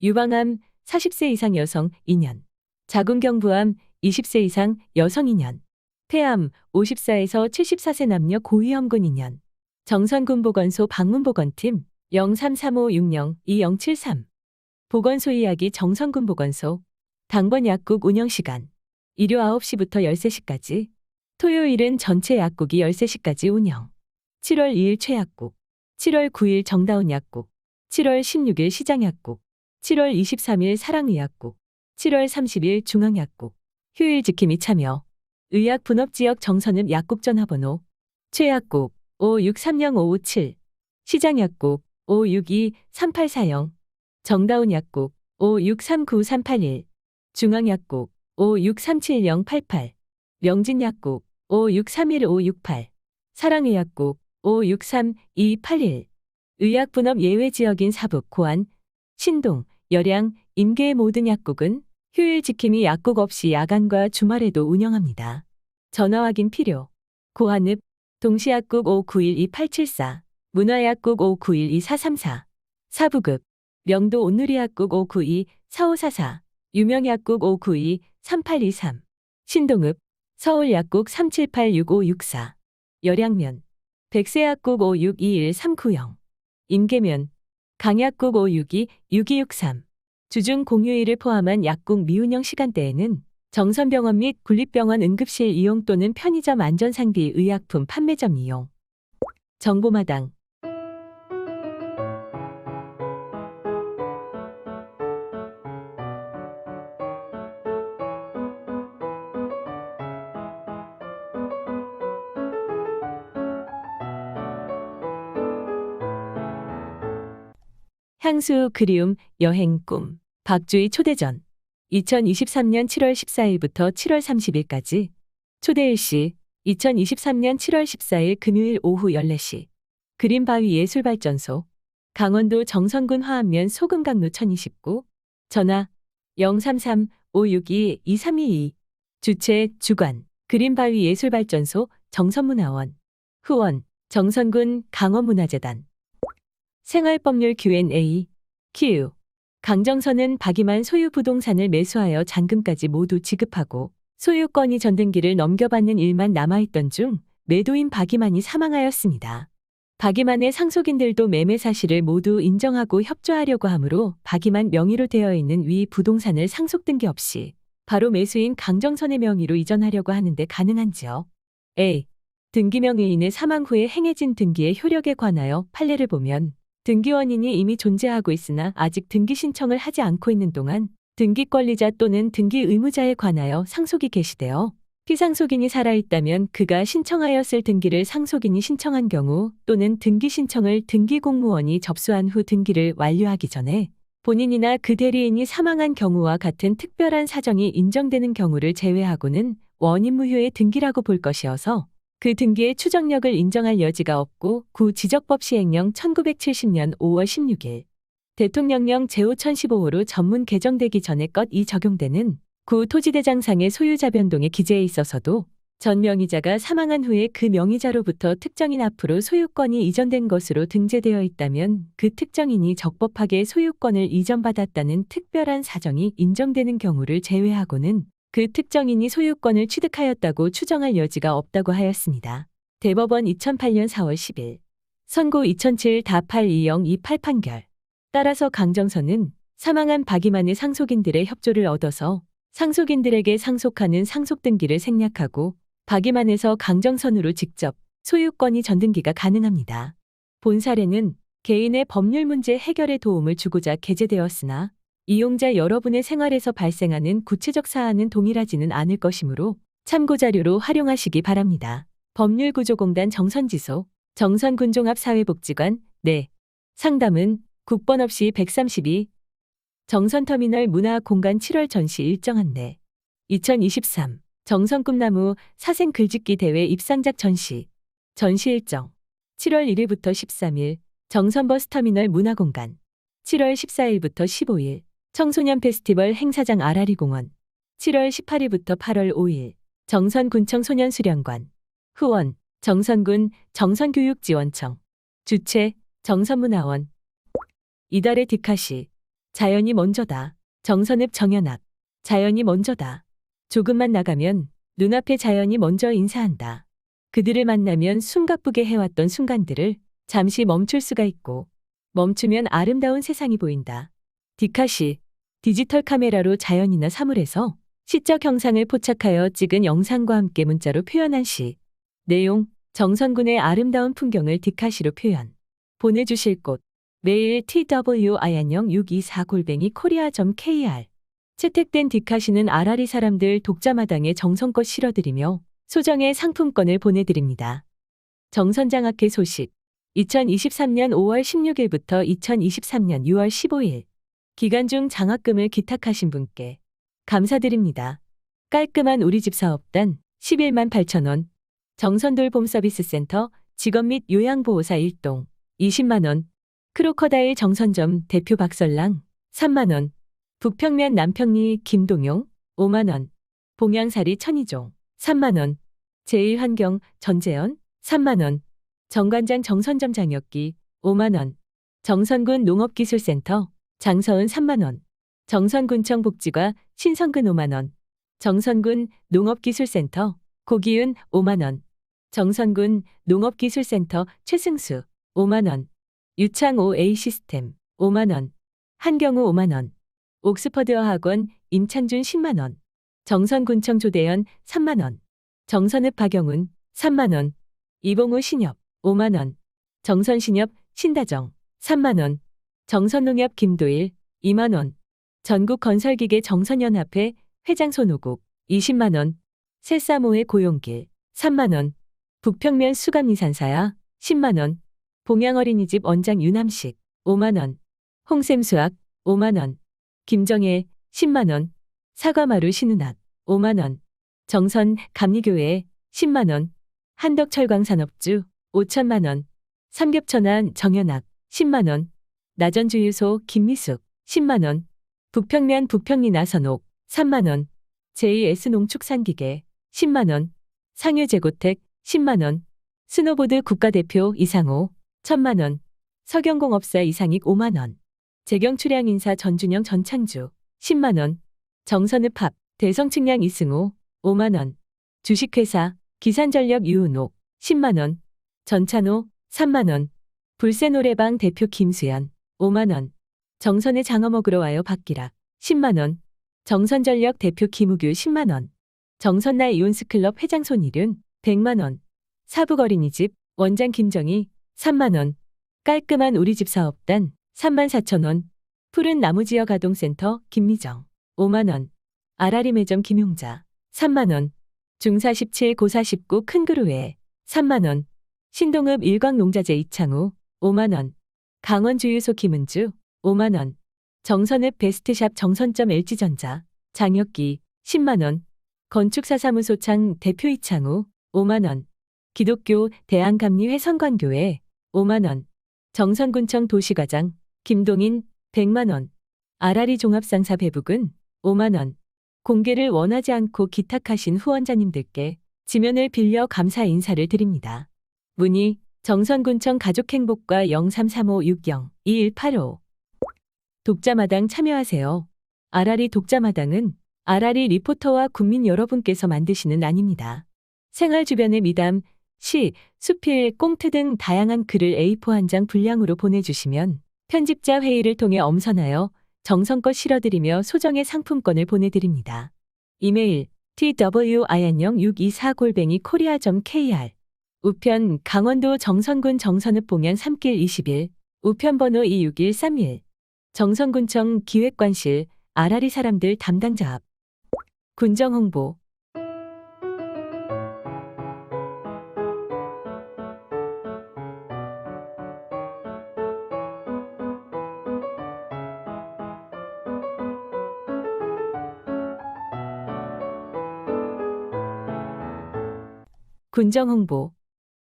유방암 40세 이상 여성 2년. 자궁경부암 20세 이상 여성 2년. 폐암 54에서 74세 남녀 고위험군 2년. 정선군보건소 방문보건팀 033560-2073. 보건소 이야기 정선군보건소. 당번 약국 운영시간. 일요 9시부터 13시까지. 토요일은 전체 약국이 13시까지 운영. 7월 2일 최약국. 7월 9일 정다운 약국. 7월 16일 시장약국. 7월 23일 사랑의약국. 7월 30일 중앙약국. 휴일 지킴이 참여. 의약분업지역 정선읍 약국 전화번호. 최약국 5630557. 시장약국 5623840. 정다운 약국 5639381. 중앙약국 5637088. 명진약국 5631568. 사랑의약국 5632281. 의약분업 예외지역인 사북, 고안, 신동, 열양, 임계의 모든 약국은 휴일 지킴이 약국 없이 야간과 주말에도 운영합니다. 전화 확인 필요. 고한읍 동시약국 5912-874. 문화약국 5912-434. 사부급 명도 온누리약국 592-4544. 유명약국 592-3823. 신동읍 서울약국 378-6564. 열양면 백세약국 5621390. 임계면 강약국 562-6263. 주중 공휴일을 포함한 약국 미운영 시간대에는 정선병원 및 군립병원 응급실 이용 또는 편의점 안전상비 의약품 판매점 이용. 정보마당. 향수, 그리움, 여행, 꿈. 박주희 초대전. 2023년 7월 14일부터 7월 30일까지. 초대일시 2023년 7월 14일 금요일 오후 14시. 그린바위 예술발전소. 강원도 정선군 화암면 소금강로 1029. 전화 033-562-2322. 주최 주관 그린바위 예술발전소 정선문화원. 후원 정선군 강원문화재단. 생활법률 Q&A. Q. 강정선은 박이만 소유 부동산을 매수하여 잔금까지 모두 지급하고 소유권이 전등기를 넘겨받는 일만 남아있던 중 매도인 박이만이 사망하였습니다. 박이만의 상속인들도 매매 사실을 모두 인정하고 협조하려고 하므로 박이만 명의로 되어 있는 위 부동산을 상속등기 없이 바로 매수인 강정선의 명의로 이전하려고 하는데 가능한지요? A. 등기명의인의 사망 후에 행해진 등기의 효력에 관하여 판례를 보면 등기원인이 이미 존재하고 있으나 아직 등기 신청을 하지 않고 있는 동안 등기권리자 또는 등기 의무자에 관하여 상속이 개시되어 피상속인이 살아있다면 그가 신청하였을 등기를 상속인이 신청한 경우 또는 등기 신청을 등기공무원이 접수한 후 등기를 완료하기 전에 본인이나 그 대리인이 사망한 경우와 같은 특별한 사정이 인정되는 경우를 제외하고는 원인무효의 등기라고 볼 것이어서 그 등기의 추정력을 인정할 여지가 없고 구 지적법 시행령 1970년 5월 16일 대통령령 제5015호로 전문 개정되기 전의 것이 적용되는 구 토지대장상의 소유자 변동의 기재에 있어서도 전 명의자가 사망한 후에 그 명의자로부터 특정인 앞으로 소유권이 이전된 것으로 등재되어 있다면 그 특정인이 적법하게 소유권을 이전받았다는 특별한 사정이 인정되는 경우를 제외하고는 그 특정인이 소유권을 취득하였다고 추정할 여지가 없다고 하였습니다. 대법원 2008년 4월 10일 선고 2007-8202 판결. 따라서 강정선은 사망한 박이만의 상속인들의 협조를 얻어서 상속인들에게 상속하는 상속등기를 생략하고 박이만에서 강정선으로 직접 소유권이 전등기가 가능합니다. 본 사례는 개인의 법률 문제 해결에 도움을 주고자 게재되었으나 이용자 여러분의 생활에서 발생하는 구체적 사안은 동일하지는 않을 것이므로 참고자료로 활용하시기 바랍니다. 법률구조공단 정선지소, 정선군종합사회복지관, 네. 상담은 국번 없이 132, 정선터미널 문화공간 7월 전시 일정 안내. 2023 정선꿈나무 사생 글짓기 대회 입상작 전시. 전시 일정 7월 1일부터 13일 정선버스터미널 문화공간, 7월 14일부터 15일 청소년 페스티벌 행사장 아라리공원, 7월 18일부터 8월 5일 정선군청 소년수련관. 후원 정선군 정선교육지원청. 주최 정선문화원. 이달의 디카시. 자연이 먼저다. 정선읍 정연학. 자연이 먼저다. 조금만 나가면 눈앞에 자연이 먼저 인사한다. 그들을 만나면 숨가쁘게 해왔던 순간들을 잠시 멈출 수가 있고 멈추면 아름다운 세상이 보인다. 디카시. 디지털 카메라로 자연이나 사물에서 시적 형상을 포착하여 찍은 영상과 함께 문자로 표현한 시. 내용. 정선군의 아름다운 풍경을 디카시로 표현. 보내주실 곳. 메일 twi624@korea.kr. 채택된 디카시는 아라리 사람들 독자마당에 정성껏 실어드리며 소정의 상품권을 보내드립니다. 정선장학회 소식. 2023년 5월 16일부터 2023년 6월 15일. 기간 중 장학금을 기탁하신 분께 감사드립니다. 깔끔한 우리집 사업단 11만 8천 원. 정선돌봄서비스센터 직업 및 요양보호사 1동 20만 원. 크로커다일 정선점 대표 박설랑 3만 원. 북평면 남평리 김동용 5만 원. 봉양사리 천이종 3만 원. 제1환경 전재현 3만 원. 정관장 정선점 장혁기 5만 원. 정선군 농업기술센터 장서은 3만 원. 정선군청 복지과 신성근 5만 원. 정선군 농업기술센터 고기은 5만 원. 정선군 농업기술센터 최승수 5만 원. 유창 OA 시스템 5만 원. 한경우 5만 원. 옥스퍼드어학원 임창준 10만 원. 정선군청 조대현 3만 원. 정선읍 박영훈 3만 원. 이봉우 신협 5만 원. 정선신협 신다정 3만 원. 정선농협 김도일 2만 원. 전국건설기계 정선연합회 회장 손우국 20만 원. 새사모의 고용길 3만 원. 북평면 수감이산사야 10만 원. 봉양어린이집 원장 유남식 5만 원. 홍샘수학 5만 원. 김정혜 10만 원. 사과마루 신은학 5만 원. 정선 감리교회 10만 원. 한덕철광산업주 5천만 원. 삼겹천안 정연학 10만 원. 나전주유소 김미숙 10만 원. 북평면 북평리 나선옥 3만 원. JS농축산기계 10만 원. 상유재고택 10만 원. 스노보드 국가대표 이상호 1,000만 원. 서경공업사 이상익 5만 원. 재경출양인사 전준영 전창주 10만 원. 정선읍합 대성측량 이승호 5만 원. 주식회사 기산전력 유은옥 10만 원. 전찬호 3만 원. 불새노래방 대표 김수연 5만 원. 정선의 장어 먹으러 와요 박기락 10만 원. 정선전력 대표 김우규 10만 원. 정선날 이온스클럽 회장 손일윤 100만 원. 사북어린이집 원장 김정희 3만 원. 깔끔한 우리집 사업단 3만 4천 원. 푸른 나무지역 아동센터 김미정 5만 원. 아라리 매점 김용자 3만 원. 중사 17 고사 19 큰그루회 3만 원. 신동읍 일광농자재 이창우 5만 원. 강원주유소 김은주 5만 원. 정선읍 베스트샵 정선점 LG전자 장혁기 10만 원. 건축사사무소창 대표 이창우 5만 원. 기독교 대한감리회 선관교회 5만 원. 정선군청 도시과장 김동인 100만 원. 아라리 종합상사 배북은 5만 원. 공개를 원하지 않고 기탁하신 후원자님들께 지면을 빌려 감사 인사를 드립니다. 문의 정선군청 가족행복과 033560-2185. 독자마당 참여하세요. 아라리 독자마당은 아라리 리포터와 국민 여러분께서 만드시는 아닙니다. 생활 주변의 미담, 시, 수필, 꽁트 등 다양한 글을 A4 한 장 분량으로 보내주시면 편집자 회의를 통해 엄선하여 정성껏 실어드리며 소정의 상품권을 보내드립니다. 이메일 twi624@korea.kr 우편 강원도 정선군 정선읍 봉양 3길 21 우편번호 26131 정선군청 기획관실 아라리 사람들 담당자 앞 군정 홍보 군정 홍보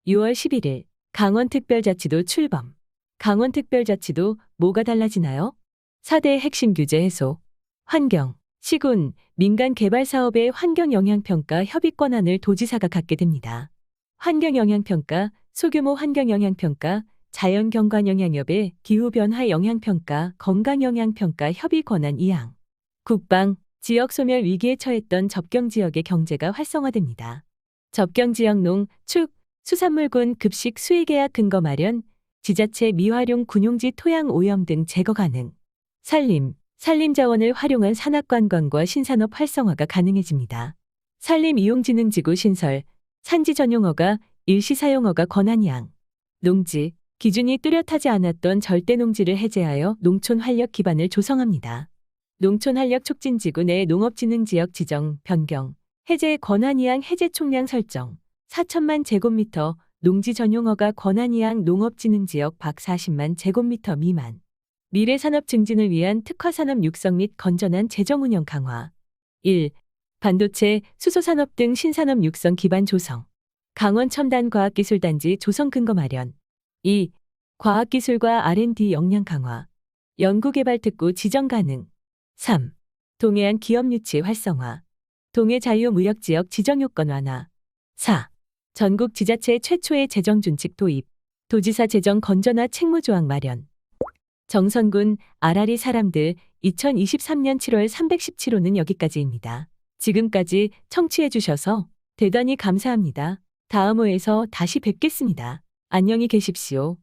6월 11일 강원특별자치도 출범. 강원특별자치도 뭐가 달라지나요? 4대 핵심 규제 해소, 환경, 시군, 민간 개발 사업의 환경영향평가 협의 권한을 도지사가 갖게 됩니다. 환경영향평가, 소규모 환경영향평가, 자연경관영향협의 기후변화 영향평가, 건강영향평가 협의 권한 2항. 국방, 지역 소멸 위기에 처했던 접경지역의 경제가 활성화됩니다. 접경지역 농, 축, 수산물군 급식 수의계약 근거 마련, 지자체 미활용 군용지 토양 오염 등 제거 가능. 산림, 산림 자원을 활용한 산악관광과 신산업 활성화가 가능해집니다. 산림 이용지능지구 신설, 산지 전용허가, 일시 사용허가 권한이항. 농지, 기준이 뚜렷하지 않았던 절대 농지를 해제하여 농촌 활력 기반을 조성합니다. 농촌 활력 촉진지구 내 농업진흥지역 지정, 변경, 해제 권한이항 해제 총량 설정, 4천만 제곱미터, 농지 전용허가 권한이항 농업진흥지역 박 40만 제곱미터 미만. 미래산업 증진을 위한 특화산업 육성 및 건전한 재정운영 강화. 1. 반도체, 수소산업 등 신산업 육성 기반 조성. 강원 첨단과학기술단지 조성 근거 마련. 2. 과학기술과 R&D 역량 강화. 연구개발특구 지정 가능. 3. 동해안 기업 유치 활성화. 동해 자유무역지역 지정요건 완화. 4. 전국 지자체 최초의 재정준칙 도입. 도지사 재정 건전화 책무조항 마련. 정선군 아라리 사람들 2023년 7월 317호는 여기까지입니다. 지금까지 청취해 주셔서 대단히 감사합니다. 다음 호에서 다시 뵙겠습니다. 안녕히 계십시오.